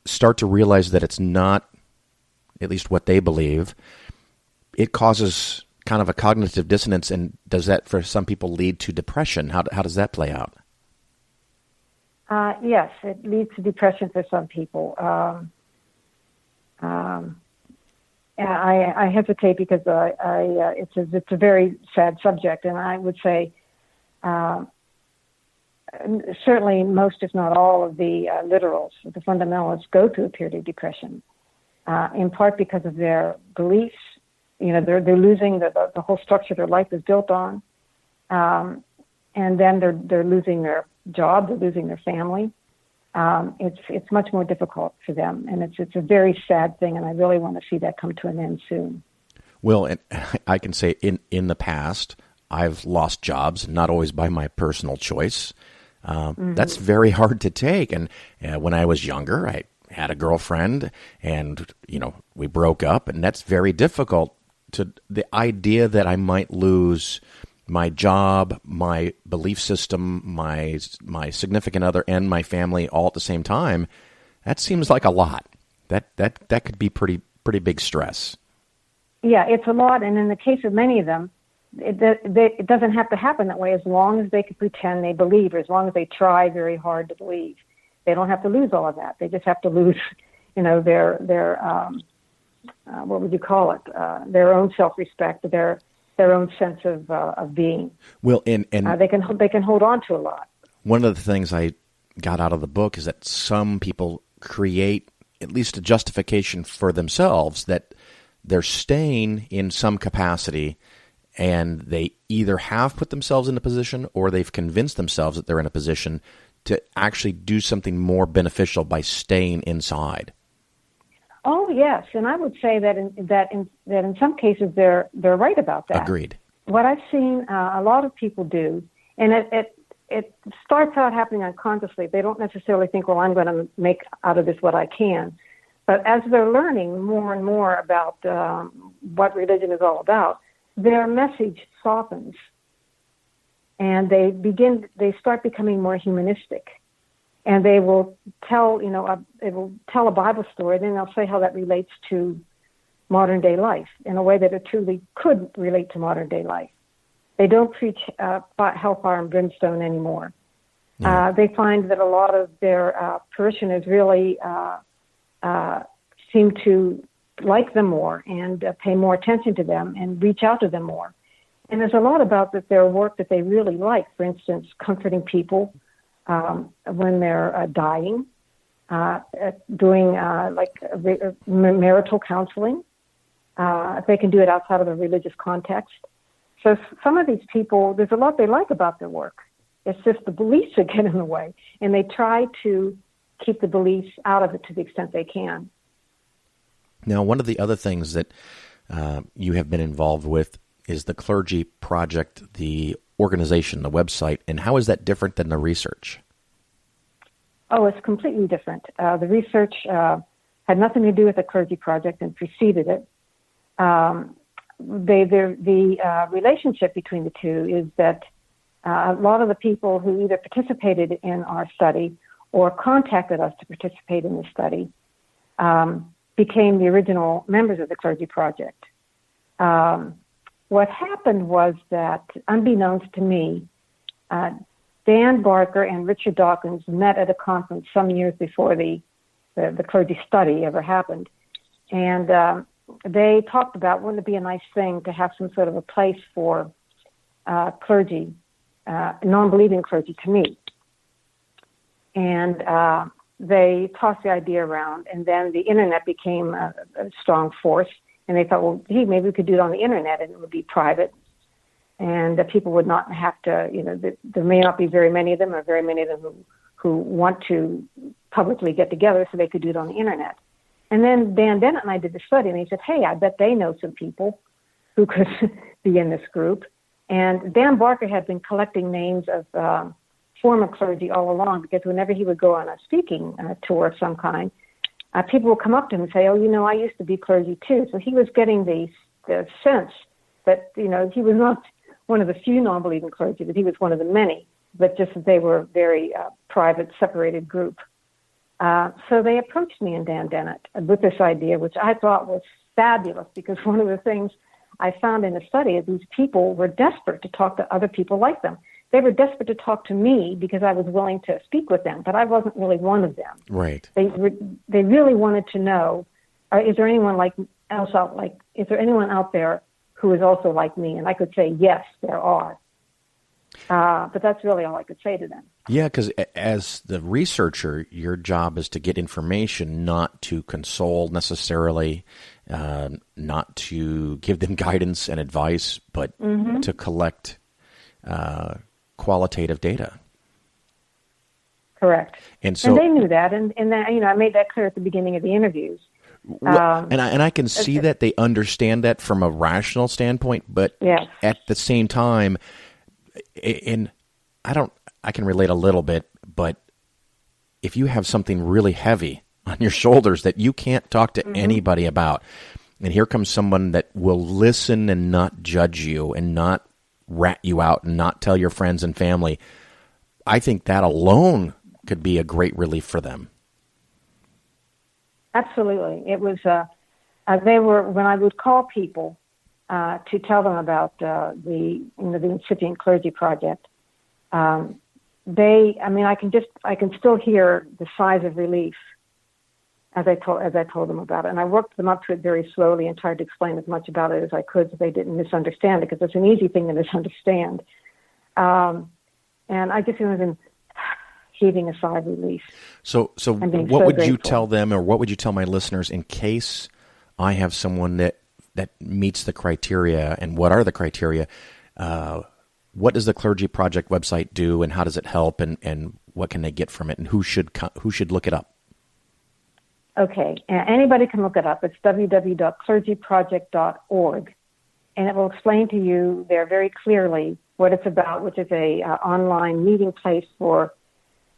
start to realize that it's not, at least what they believe, it causes kind of a cognitive dissonance, and does that, for some people, lead to depression? How does that play out? Yes, it leads to depression for some people. I hesitate because it's a very sad subject, and I would say certainly most, if not all, of the literals, the fundamentalists, go through a period of depression, in part because of their beliefs. They're losing the whole structure their life is built on, and then they're losing their job, they're losing their family. It's much more difficult for them, and it's a very sad thing, and I really want to see that come to an end soon. Well, and I can say in the past, I've lost jobs, not always by my personal choice. That's very hard to take, and when I was younger, I had a girlfriend, and we broke up, and that's very difficult. The idea that I might lose my job, my belief system, my significant other, and my family all at the same time, that seems like a lot. That could be pretty big stress. Yeah, it's a lot, and in the case of many of them, it doesn't have to happen that way as long as they can pretend they believe, or as long as they try very hard to believe. They don't have to lose all of that. They just have to lose, their what would you call it? Their own self-respect, their own sense of being. Well, and they can hold on to a lot. One of the things I got out of the book is that some people create at least a justification for themselves that they're staying in some capacity, and they either have put themselves in a position or they've convinced themselves that they're in a position to actually do something more beneficial by staying inside. Oh yes, and I would say that in some cases they're right about that. Agreed. What I've seen a lot of people do, and it starts out happening unconsciously. They don't necessarily think, well, I'm going to make out of this what I can. But as they're learning more and more about what religion is all about, their message softens, and they start becoming more humanistic. And they will tell, they will tell a Bible story, and then they'll say how that relates to modern day life in a way that it truly could relate to modern day life. They don't preach hellfire and brimstone anymore. Yeah. They find that a lot of their parishioners really seem to like them more and pay more attention to them and reach out to them more. And there's a lot about their work that they really like. For instance, comforting people when they're dying, doing marital counseling, if they can do it outside of a religious context. So some of these people, there's a lot they like about their work. It's just the beliefs that get in the way, and they try to keep the beliefs out of it to the extent they can. Now, one of the other things that you have been involved with is the Clergy Project, the organization, the website, and how is that different than the research? Oh, it's completely different. The research had nothing to do with the Clergy Project and preceded it. The relationship between the two is that A lot of the people who either participated in our study or contacted us to participate in the study became the original members of the Clergy Project. What happened was that, unbeknownst to me, Dan Barker and Richard Dawkins met at a conference some years before the clergy study ever happened. And they talked about, wouldn't it be a nice thing to have some sort of a place for clergy, non-believing clergy to meet. And they tossed the idea around, and then the internet became a strong force. And they thought, well, gee, maybe we could do it on the internet, and it would be private. And people would not have to, there may not be very many of them, or very many of them who want to publicly get together, so they could do it on the internet. And then Dan Dennett and I did the study, and he said, hey, I bet they know some people who could be in this group. And Dan Barker had been collecting names of former clergy all along, because whenever he would go on a speaking tour of some kind, people would come up to him and say, oh, I used to be clergy too. So he was getting the sense that, he was not one of the few non-believing clergy, but he was one of the many, but just that they were a very private, separated group. So they approached me and Dan Dennett with this idea, which I thought was fabulous, because one of the things I found in the study is these people were desperate to talk to other people like them. They were desperate to talk to me because I was willing to speak with them, but I wasn't really one of them. Right. They really wanted to know, is there anyone is there anyone out there who is also like me? And I could say, yes, there are. But that's really all I could say to them. Yeah, because as the researcher, your job is to get information, not to console necessarily, not to give them guidance and advice, but to collect qualitative data. Correct. And so they knew that, and that, I made that clear at the beginning of the interviews. And I can see that they understand that from a rational standpoint, but yes. At the same time, I can relate a little bit, but if you have something really heavy on your shoulders that you can't talk to anybody about, and here comes someone that will listen and not judge you and not rat you out and not tell your friends and family, I think that alone could be a great relief for them. Absolutely. It was, when I would call people to tell them about the Incipient Clergy Project, I can still hear the sighs of relief as I told them about it. And I worked them up to it very slowly and tried to explain as much about it as I could so they didn't misunderstand it, because it's an easy thing to misunderstand. And I just was heaving a sigh of relief. So what would you tell them, or what would you tell my listeners in case I have someone that meets the criteria, and what are the criteria? What does the Clergy Project website do, and how does it help, and what can they get from it, and who should look it up? Okay, anybody can look it up. It's www.clergyproject.org, and it will explain to you there very clearly what it's about, which is a online meeting place for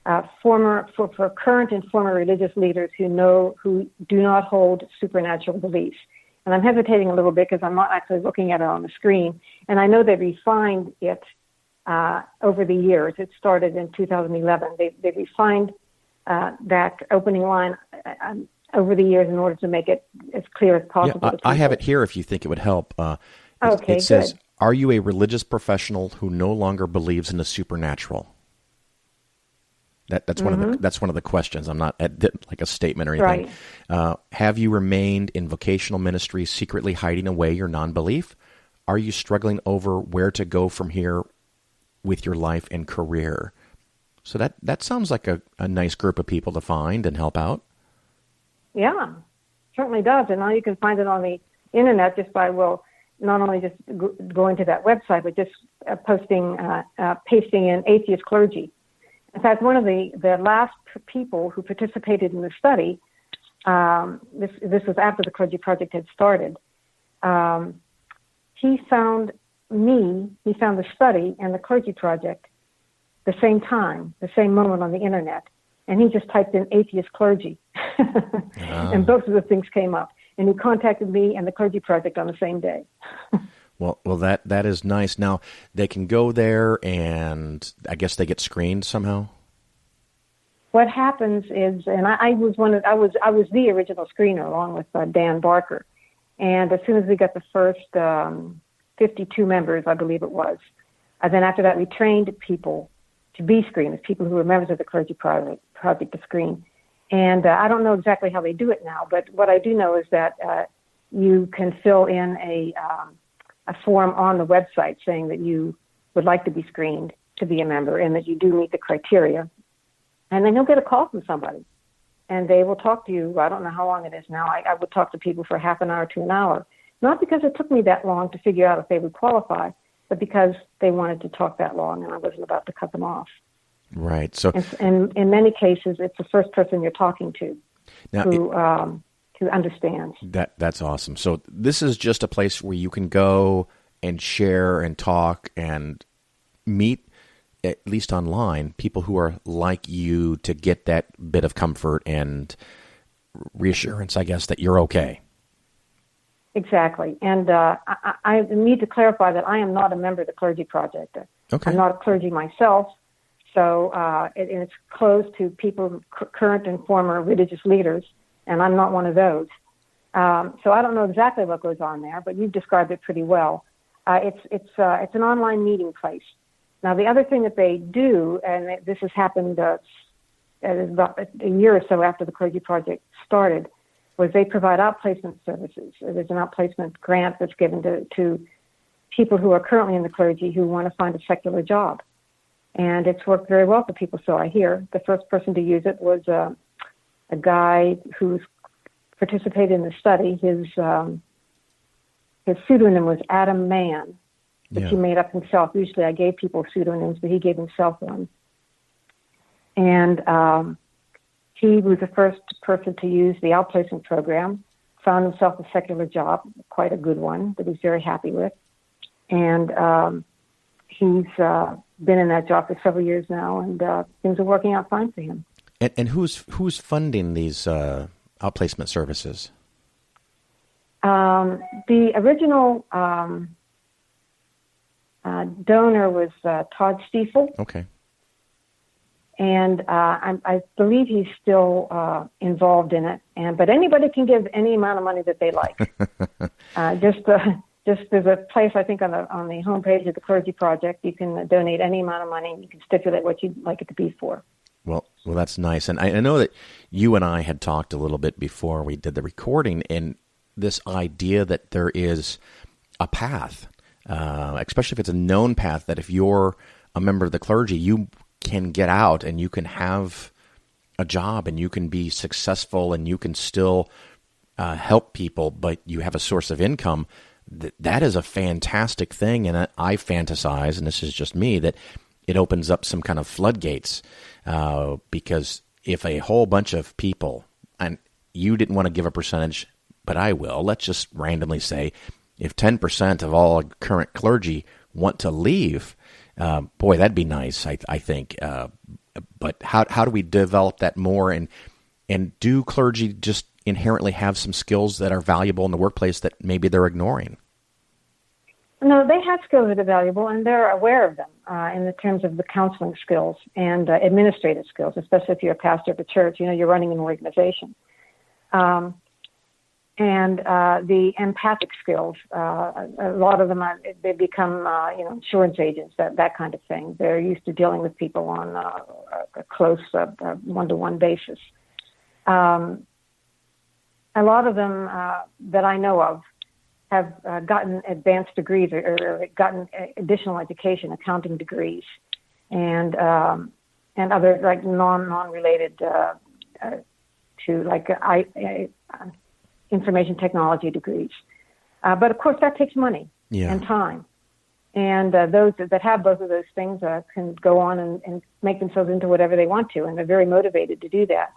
current and former religious leaders who do not hold supernatural beliefs. And I'm hesitating a little bit because I'm not actually looking at it on the screen. And I know they refined it over the years. It started in 2011. They refined that opening line over the years in order to make it as clear as possible. Yeah, I have it here if you think it would help. Okay, it says, good. Are you a religious professional who no longer believes in the supernatural? That's one of the questions. I'm not like a statement or anything. Right. Have you remained in vocational ministry secretly hiding away your non-belief? Are you struggling over where to go from here with your life and career? So that sounds like a nice group of people to find and help out. Yeah, certainly does. And now you can find it on the internet just by, not only just going to that website, but just pasting in atheist clergy. In fact, one of the last people who participated in the study, this was after the Clergy Project had started, he found the study and the Clergy Project the same time, the same moment on the internet, and he just typed in atheist clergy, and both of the things came up, and he contacted me and the Clergy Project on the same day. Well, that is nice. Now they can go there, and I guess they get screened somehow. What happens is, and I was I was the original screener along with Dan Barker, and as soon as we got the first 52 members, I believe it was, then after that we trained people to be screeners, people who were members of the Clergy project to screen. And I don't know exactly how they do it now, but what I do know is that you can fill in a form on the website saying that you would like to be screened to be a member and that you do meet the criteria. And then you'll get a call from somebody, and they will talk to you. I don't know how long it is now. I would talk to people for half an hour to an hour, not because it took me that long to figure out if they would qualify, but because they wanted to talk that long, and I wasn't about to cut them off. Right. So, and in many cases, it's the first person you're talking to now, who understands. That's awesome. So this is just a place where you can go and share and talk and meet, at least online, people who are like you to get that bit of comfort and reassurance, I guess, that you're okay. Exactly. And I need to clarify that I am not a member of the Clergy Project. Okay. I'm not a clergy myself, so it's closed to people, current and former religious leaders, and I'm not one of those. So I don't know exactly what goes on there, but you've described it pretty well. It's an online meeting place. Now, the other thing that they do, and this has happened about a year or so after the Clergy Project started, was they provide outplacement services. There's an outplacement grant that's given to people who are currently in the clergy who want to find a secular job. And it's worked very well for people, so I hear. The first person to use it was a guy who participated in the study. His pseudonym was Adam Mann, which he made up himself. Usually I gave people pseudonyms, but he gave himself one. And he was the first person to use the outplacement program, found himself a secular job, quite a good one, that he's very happy with. And he's been in that job for several years now, and things are working out fine for him. And who's funding these outplacement services? The original donor was Todd Stiefel. Okay. And I believe he's still involved in it. But anybody can give any amount of money that they like. Just there's a place, I think, on the homepage of the Clergy Project. You can donate any amount of money, and you can stipulate what you'd like it to be for. Well, that's nice. And I know that you and I had talked a little bit before we did the recording, and this idea that there is a path, especially if it's a known path, that if you're a member of the clergy, you can get out and you can have a job and you can be successful and you can still help people, but you have a source of income. That is a fantastic thing, and I fantasize, and this is just me, that it opens up some kind of floodgates, because if a whole bunch of people, and you didn't want to give a percentage, but I will, let's just randomly say, if 10% of all current clergy want to leave, boy, that'd be nice, I think. But how do we develop that more, and do clergy just inherently have some skills that are valuable in the workplace that maybe they're ignoring? No, they have skills that are valuable, and they're aware of them in the terms of the counseling skills and administrative skills, especially if you're a pastor of a church. You're running an organization. And the empathic skills, a lot of them, they become, insurance agents, that kind of thing. They're used to dealing with people on a close one-to-one basis. A lot of them that I know of have gotten advanced degrees or gotten additional education, accounting degrees, and other like non-related to like information technology degrees. But of course that takes money and time. And those that have both of those things can go on and make themselves into whatever they want to, and they're very motivated to do that.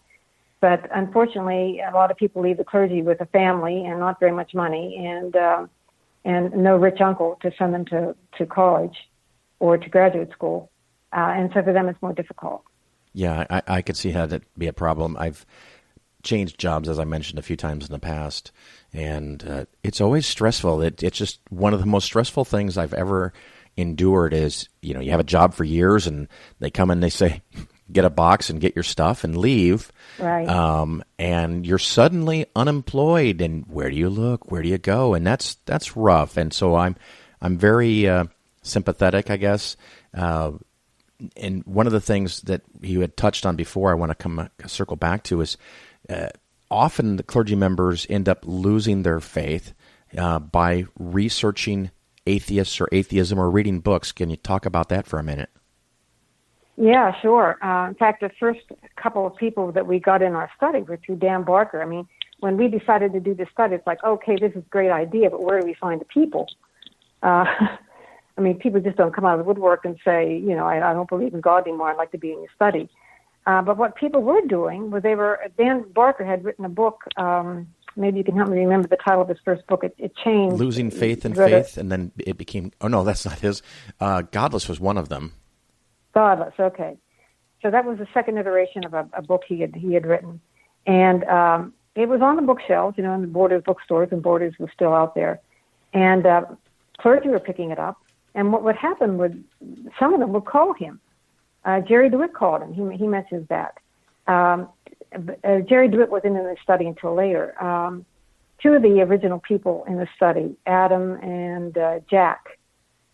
But unfortunately, a lot of people leave the clergy with a family and not very much money, and no rich uncle to send them to college or to graduate school. And so for them, it's more difficult. Yeah, I could see how that'd be a problem. I've changed jobs, as I mentioned a few times in the past, and it's always stressful. It's just one of the most stressful things I've ever endured is, you have a job for years, and they come and they say, get a box and get your stuff and leave. Right. And you're suddenly unemployed, and where do you look? Where do you go? And that's rough. And so I'm very sympathetic, I guess. And one of the things that you had touched on before, I want to circle back to is often the clergy members end up losing their faith by researching atheists or atheism or reading books. Can you talk about that for a minute? Yeah, sure. In fact, the first couple of people that we got in our study were through Dan Barker. I mean, when we decided to do this study, it's like, okay, this is a great idea, but where do we find the people? I mean, people just don't come out of the woodwork and say, I don't believe in God anymore. I'd like to be in your study. But what people were doing was Dan Barker had written a book. Maybe you can help me remember the title of his first book. It changed. Losing Faith in Faith, and then it became, oh no, that's not his. Godless was one of them. Godless, okay. So that was the second iteration of a book he had written. And it was on the bookshelves, in the Borders bookstores, and Borders was still out there. And clergy were picking it up. And what would happen would, some of them would call him. Jerry DeWitt called him. He mentions that. Jerry DeWitt wasn't in the study until later. Two of the original people in the study, Adam and Jack,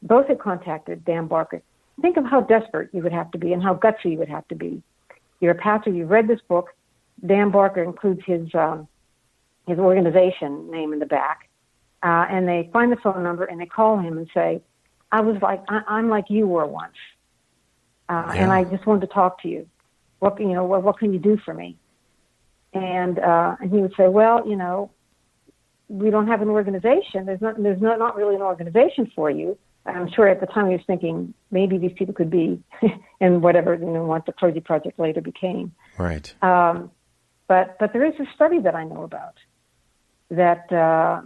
both had contacted Dan Barker. Think of how desperate you would have to be and how gutsy you would have to be. You're a pastor, you've read this book. Dan Barker includes his organization name in the back. And they find the phone number and they call him and say, I'm like you were once. And I just wanted to talk to you. What can you do for me? And he would say, well, we don't have an organization. There's not really an organization for you. I'm sure at the time he was thinking maybe these people could be in whatever, what the Clergy Project later became. Right. But there is a study that I know about that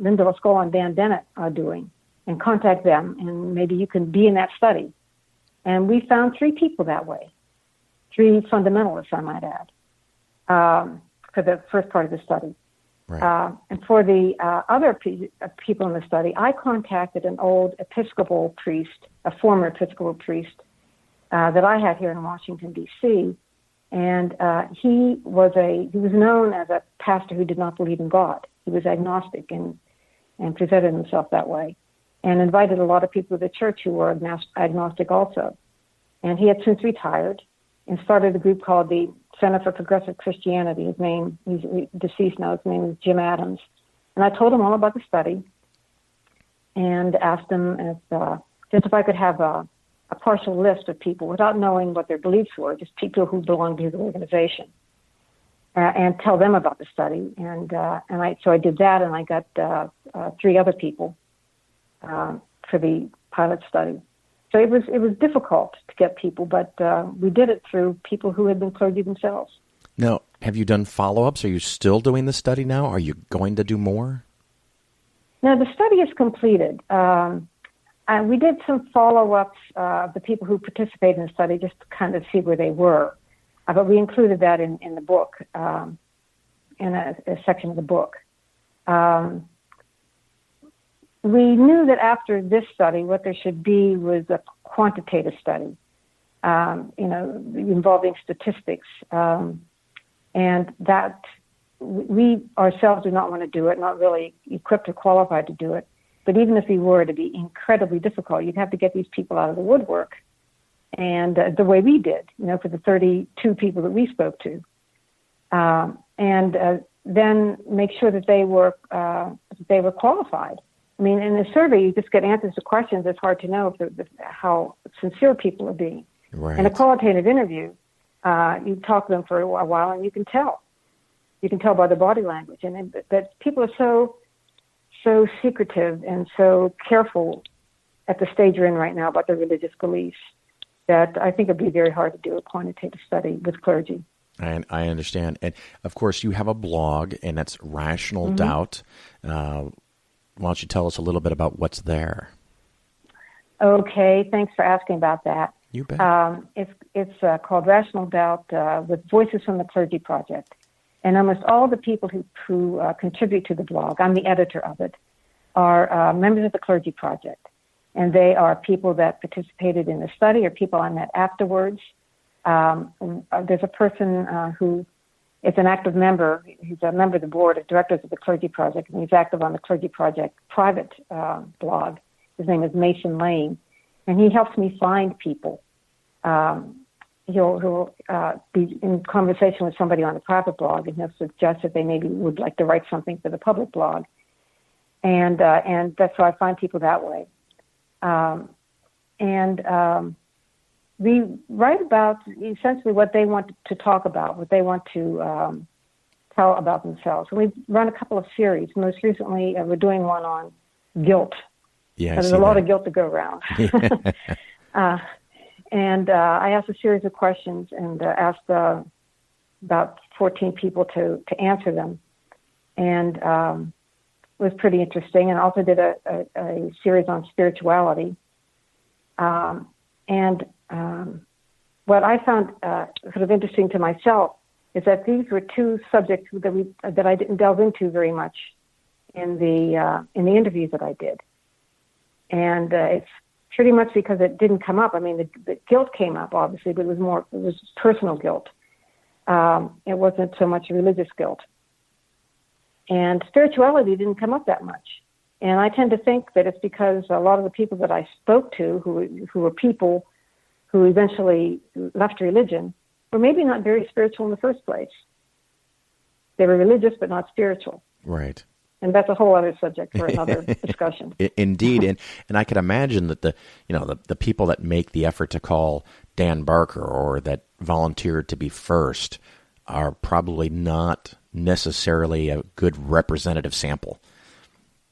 Linda LaScola and Dan Dennett are doing, and contact them, and maybe you can be in that study. And we found 3 people that way, 3 fundamentalists, I might add, for the first part of the study. Right. And for the other people in the study, I contacted an old Episcopal priest, a former Episcopal priest that I had here in Washington, D.C., and he was known as a pastor who did not believe in God. He was agnostic and presented himself that way, and invited a lot of people to the church who were agnostic also. And he had since retired and started a group called the Center for Progressive Christianity. His name, he's deceased now, his name is Jim Adams. And I told him all about the study and asked him if I could have a partial list of people without knowing what their beliefs were, just people who belonged to his organization, and tell them about the study. So I did that, and I got 3 other people for the pilot study. So it was difficult to get people, but we did it through people who had been clergy themselves. Now, have you done follow-ups? Are you still doing the study now? Are you going to do more? No, the study is completed. We did some follow-ups of the people who participated in the study just to kind of see where they were. But we included that in the book, in a section of the book. We knew that after this study, what there should be was a quantitative study, involving statistics, and that we ourselves do not want to do it, not really equipped or qualified to do it. But even if we were, to be incredibly difficult. You'd have to get these people out of the woodwork, and the way we did, for the 32 people that we spoke to, and then make sure that they were qualified. I mean, in a survey, you just get answers to questions. It's hard to know how sincere people are being. Right. In a qualitative interview, you talk to them for a while, and you can tell. You can tell by their body language. But people are so secretive and so careful at the stage you're in right now about their religious beliefs that I think it'd be very hard to do a quantitative study with clergy. I understand. And, of course, you have a blog, and that's Rational Doubt. Why don't you tell us a little bit about what's there? Okay, thanks for asking about that. You bet. It's called Rational Doubt with Voices from the Clergy Project. And almost all the people who contribute to the blog, I'm the editor of it, are members of the Clergy Project. And they are people that participated in the study or people I met afterwards. There's a person who is an active member. He's a member of the board of directors of the Clergy Project, and he's active on the Clergy Project private blog. His name is Mason Lane, and he helps me find people. He'll be in conversation with somebody on the private blog, and he'll suggest that they maybe would like to write something for the public blog. And that's how I find people that way. We write about essentially what they want to talk about, what they want to tell about themselves. And we run a couple of series. Most recently, we're doing one on guilt. Yeah, there's a lot of guilt to go around. And I asked a series of questions and asked about 14 people to answer them. And it was pretty interesting. And also did a series on spirituality. What I found sort of interesting to myself is that these were two subjects that I didn't delve into very much in the interviews that I did. And it's pretty much because it didn't come up. I mean, the guilt came up, obviously, but it was personal guilt. It wasn't so much religious guilt. And spirituality didn't come up that much. And I tend to think that it's because a lot of the people that I spoke to, who were people who eventually left religion, were maybe not very spiritual in the first place. They were religious, but not spiritual. Right. And that's a whole other subject for another discussion. Indeed, and I can imagine that the people that make the effort to call Dan Barker or that volunteered to be first are probably not necessarily a good representative sample.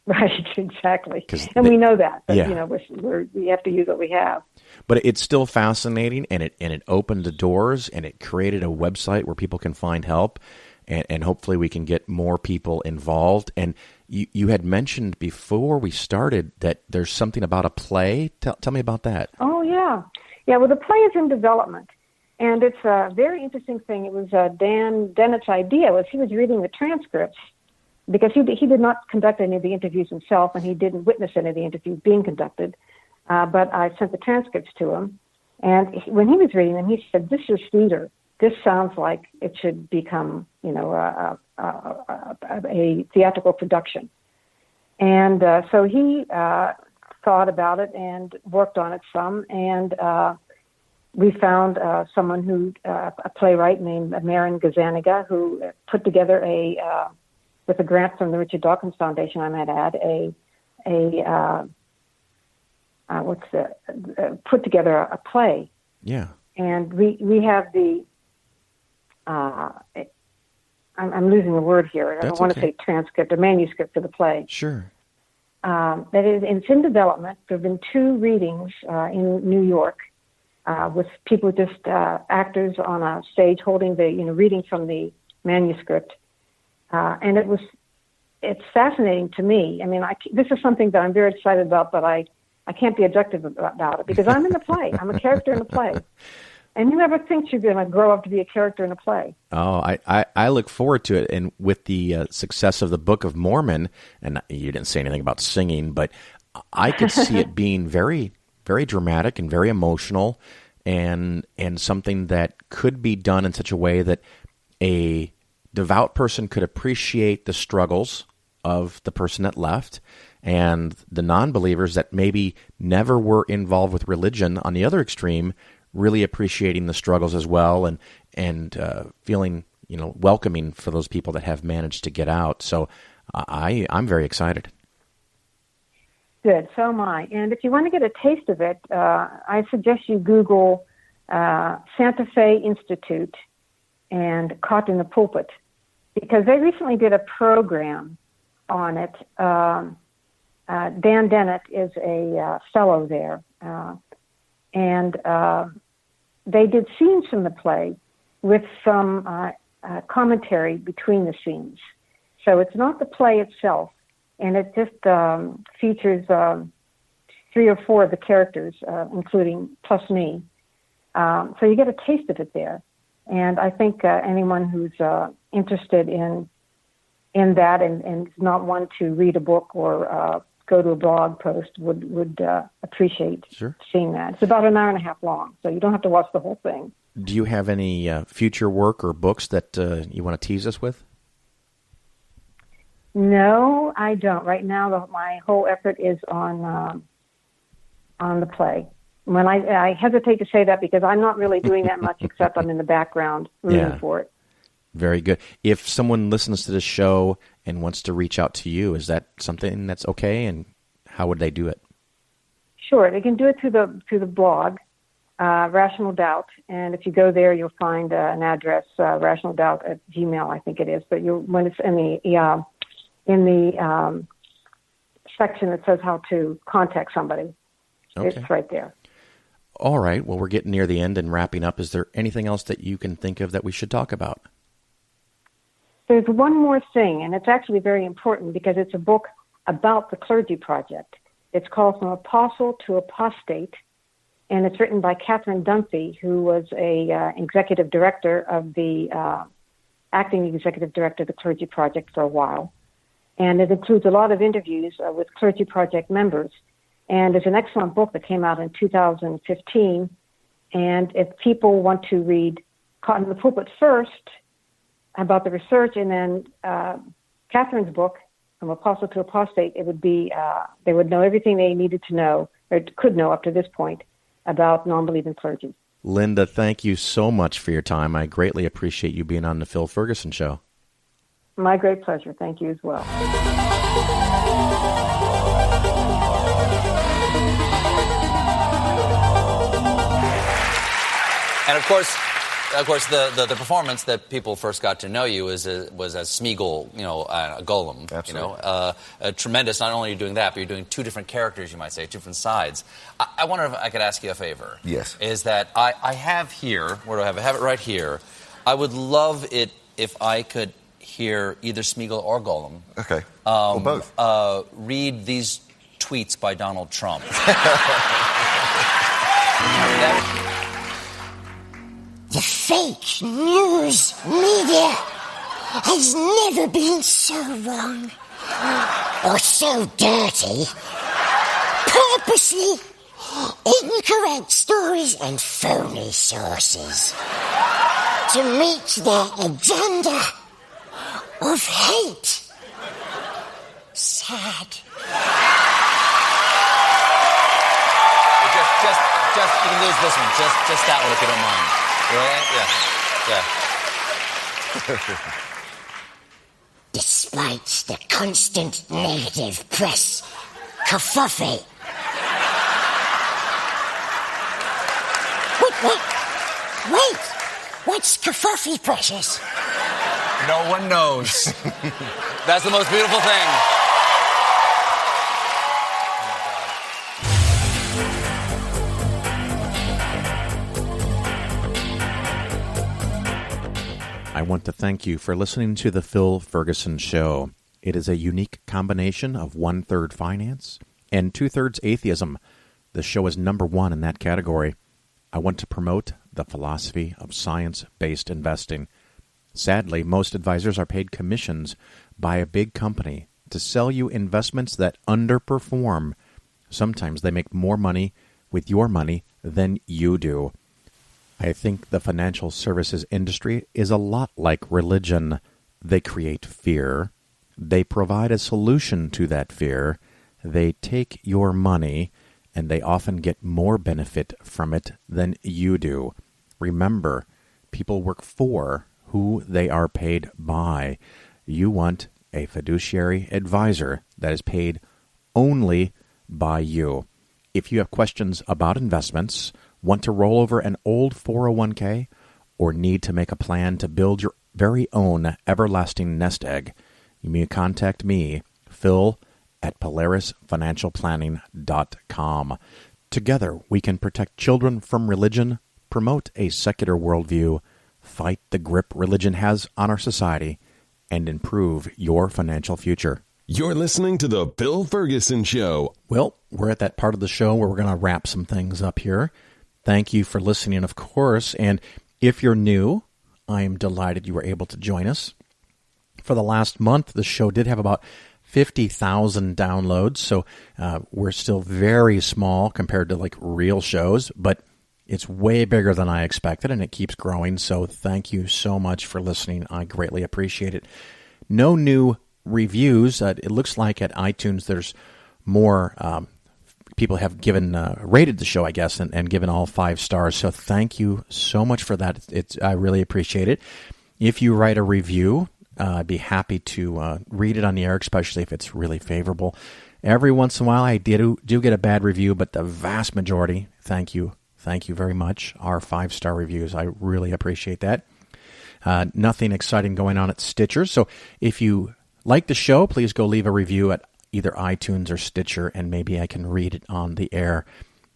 Right, exactly. And we know that. But, yeah. We have to use what we have. But it's still fascinating, and it opened the doors, and it created a website where people can find help, and hopefully we can get more people involved. And you had mentioned before we started that there's something about a play. Tell me about that. Oh, yeah. Yeah, well, the play is in development, and it's a very interesting thing. It was Dennett's idea. He was reading the transcripts, because he did not conduct any of the interviews himself, and he didn't witness any of the interviews being conducted. But I sent the transcripts to him, and when he was reading them, he said, "This is theater. This sounds like it should become, a theatrical production." And so he thought about it and worked on it some, and we found someone a playwright named Marin Gazaniga, who put together with a grant from the Richard Dawkins Foundation, I might add, put together a play. Yeah. And we have I'm losing the word here. I want to say transcript, a manuscript for the play. Sure. It's in development. There have been 2 readings in New York with people, just actors on a stage holding reading from the manuscript. And it's fascinating to me. I mean, this is something that I'm very excited about, but I can't be objective about it because I'm in the play. I'm a character in the play. And who ever thinks you're going to grow up to be a character in a play? Oh, I look forward to it. And with the success of the Book of Mormon, and you didn't say anything about singing, but I could see it being very, very dramatic and very emotional, and something that could be done in such a way that a devout person could appreciate the struggles of the person that left, and the non-believers that maybe never were involved with religion on the other extreme, really appreciating the struggles as well, and feeling welcoming for those people that have managed to get out. So I'm very excited. Good, so am I. And if you want to get a taste of it, I suggest you Google Santa Fe Institute and Caught in the Pulpit, because they recently did a program on it. Dan Dennett is a fellow there, and they did scenes from the play with some commentary between the scenes. So it's not the play itself, and it just features 3 or 4 of the characters, including plus me. So you get a taste of it there. And I think anyone who's interested in that and is not one to read a book or go to a blog post would appreciate seeing that. It's about an hour and a half long, so you don't have to watch the whole thing. Do you have any future work or books that you want to tease us with? No, I don't. Right now, my whole effort is on the play. When I hesitate to say that because I'm not really doing that much except I'm in the background rooting for it. Very good. If someone listens to this show and wants to reach out to you, is that something that's okay? And how would they do it? Sure, they can do it through the blog, Rational Doubt. And if you go there, you'll find an address, rationaldoubt@gmail, I think it is. But when it's in the section that says how to contact somebody, it's right there. All right. Well, we're getting near the end and wrapping up. Is there anything else that you can think of that we should talk about? There's one more thing, and it's actually very important because it's a book about the Clergy Project. It's called From Apostle to Apostate, and it's written by Catherine Dunphy, who was a acting executive director of the Clergy Project for a while. And it includes a lot of interviews with Clergy Project members. And it's an excellent book that came out in 2015. And if people want to read Caught in the Pulpit first about the research, and then Catherine's book, From Apostle to Apostate, it would be they would know everything they needed to know, or could know up to this point, about non-believing clergy. Linda, thank you so much for your time. I greatly appreciate you being on the Phil Ferguson Show. My great pleasure. Thank you as well. And of course, the performance that people first got to know you was as Smeagol, a Golem. Absolutely. Tremendous. Not only are you doing that, but you're doing two different characters, you might say, different sides. I wonder if I could ask you a favor. Yes. Is that I have here, where do I have it? I have it right here. I would love it if I could hear either Smeagol or Golem. Okay. Or both. Read these tweets by Donald Trump. The fake news media has never been so wrong or so dirty. Purposely incorrect stories and phony sources to meet their agenda of hate. Sad. Just you can lose this one. Just that one if you don't mind. Yeah. Despite the constant negative press kerfuffle. Wait! What's kerfuffle, Precious? No one knows. That's the most beautiful thing. I want to thank you for listening to The Phil Ferguson Show. It is a unique combination of 1/3 finance and 2/3 atheism. The show is number one in that category. I want to promote the philosophy of science-based investing. Sadly, most advisors are paid commissions by a big company to sell you investments that underperform. Sometimes they make more money with your money than you do. I think the financial services industry is a lot like religion. They create fear. They provide a solution to that fear. They take your money, and they often get more benefit from it than you do. Remember, people work for who they are paid by. You want a fiduciary advisor that is paid only by you. If you have questions about investments, want to roll over an old 401k, or need to make a plan to build your very own everlasting nest egg, you may contact me, Phil, at PolarisFinancialPlanning.com. Together, we can protect children from religion, promote a secular worldview, fight the grip religion has on our society, and improve your financial future. You're listening to The Phil Ferguson Show. Well, we're at that part of the show where we're going to wrap some things up here. Thank you for listening, of course. And if you're new, I am delighted you were able to join us. For the last month, the show did have about 50,000 downloads, so we're still very small compared to like real shows, but it's way bigger than I expected, and it keeps growing, so thank you so much for listening. I greatly appreciate it. No new reviews. It looks like at iTunes there's more people have given rated the show, I guess, and given all 5 stars, so thank you so much for that. I really appreciate it. If you write a review, I'd be happy to read it on the air, especially if it's really favorable. Every once in a while I do get a bad review, but the vast majority, thank you very much, are 5-star reviews. I really appreciate that. Nothing exciting going on at Stitcher, so if you like the show, please go leave a review at either iTunes or Stitcher, and maybe I can read it on the air.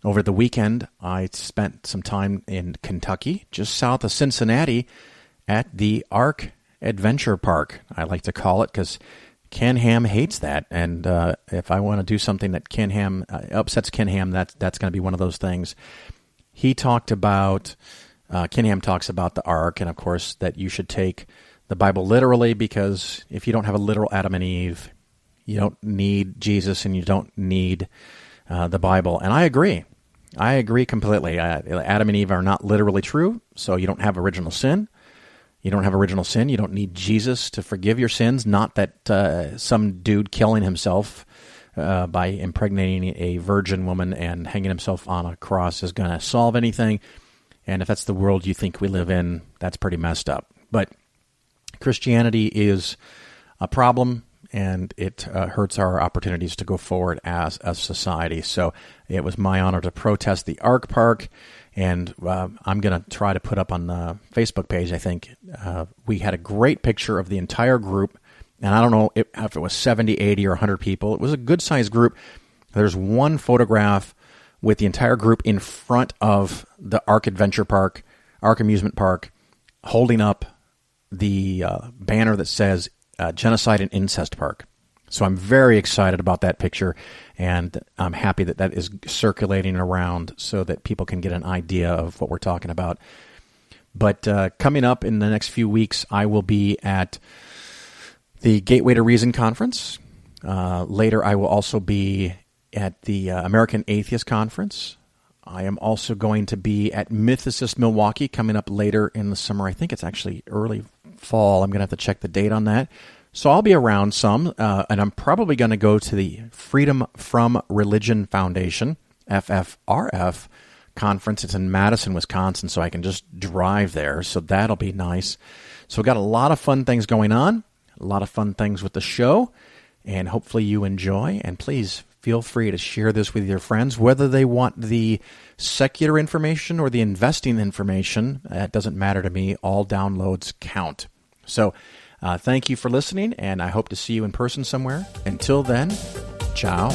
Over the weekend, I spent some time in Kentucky, just south of Cincinnati, at the Ark Adventure Park, I like to call it, because Ken Ham hates that, and if I want to do something that Ken Ham upsets Ken Ham, that's going to be one of those things. He talked about, Ken Ham talks about the Ark, and of course that you should take the Bible literally, because if you don't have a literal Adam and Eve, you don't need Jesus and you don't need the Bible. And I agree. I agree completely. Adam and Eve are not literally true, so you don't have original sin. You don't have original sin. You don't need Jesus to forgive your sins. Not that some dude killing himself by impregnating a virgin woman and hanging himself on a cross is going to solve anything. And if that's the world you think we live in, that's pretty messed up. But Christianity is a problem, and it hurts our opportunities to go forward as a society. So it was my honor to protest the Ark Park, and I'm going to try to put up on the Facebook page, I think, we had a great picture of the entire group, and I don't know if it was 70, 80, or 100 people. It was a good-sized group. There's one photograph with the entire group in front of the Ark Adventure Park, Ark Amusement Park, holding up the banner that says Genocide and Incest Park. So I'm very excited about that picture, and I'm happy that that is circulating around so that people can get an idea of what we're talking about. But coming up in the next few weeks, I will be at the Gateway to Reason Conference. Later, I will also be at the American Atheist Conference. I am also going to be at Mythicist Milwaukee coming up later in the summer. I think it's actually early fall. I'm going to have to check the date on that. So I'll be around some, and I'm probably going to go to the Freedom from Religion Foundation, FFRF, conference. It's in Madison, Wisconsin, so I can just drive there. So that'll be nice. So we've got a lot of fun things going on, a lot of fun things with the show, and hopefully you enjoy. And please feel free to share this with your friends, whether they want the secular information or the investing information. That doesn't matter to me. All downloads count. So thank you for listening, and I hope to see you in person somewhere. Until then, ciao.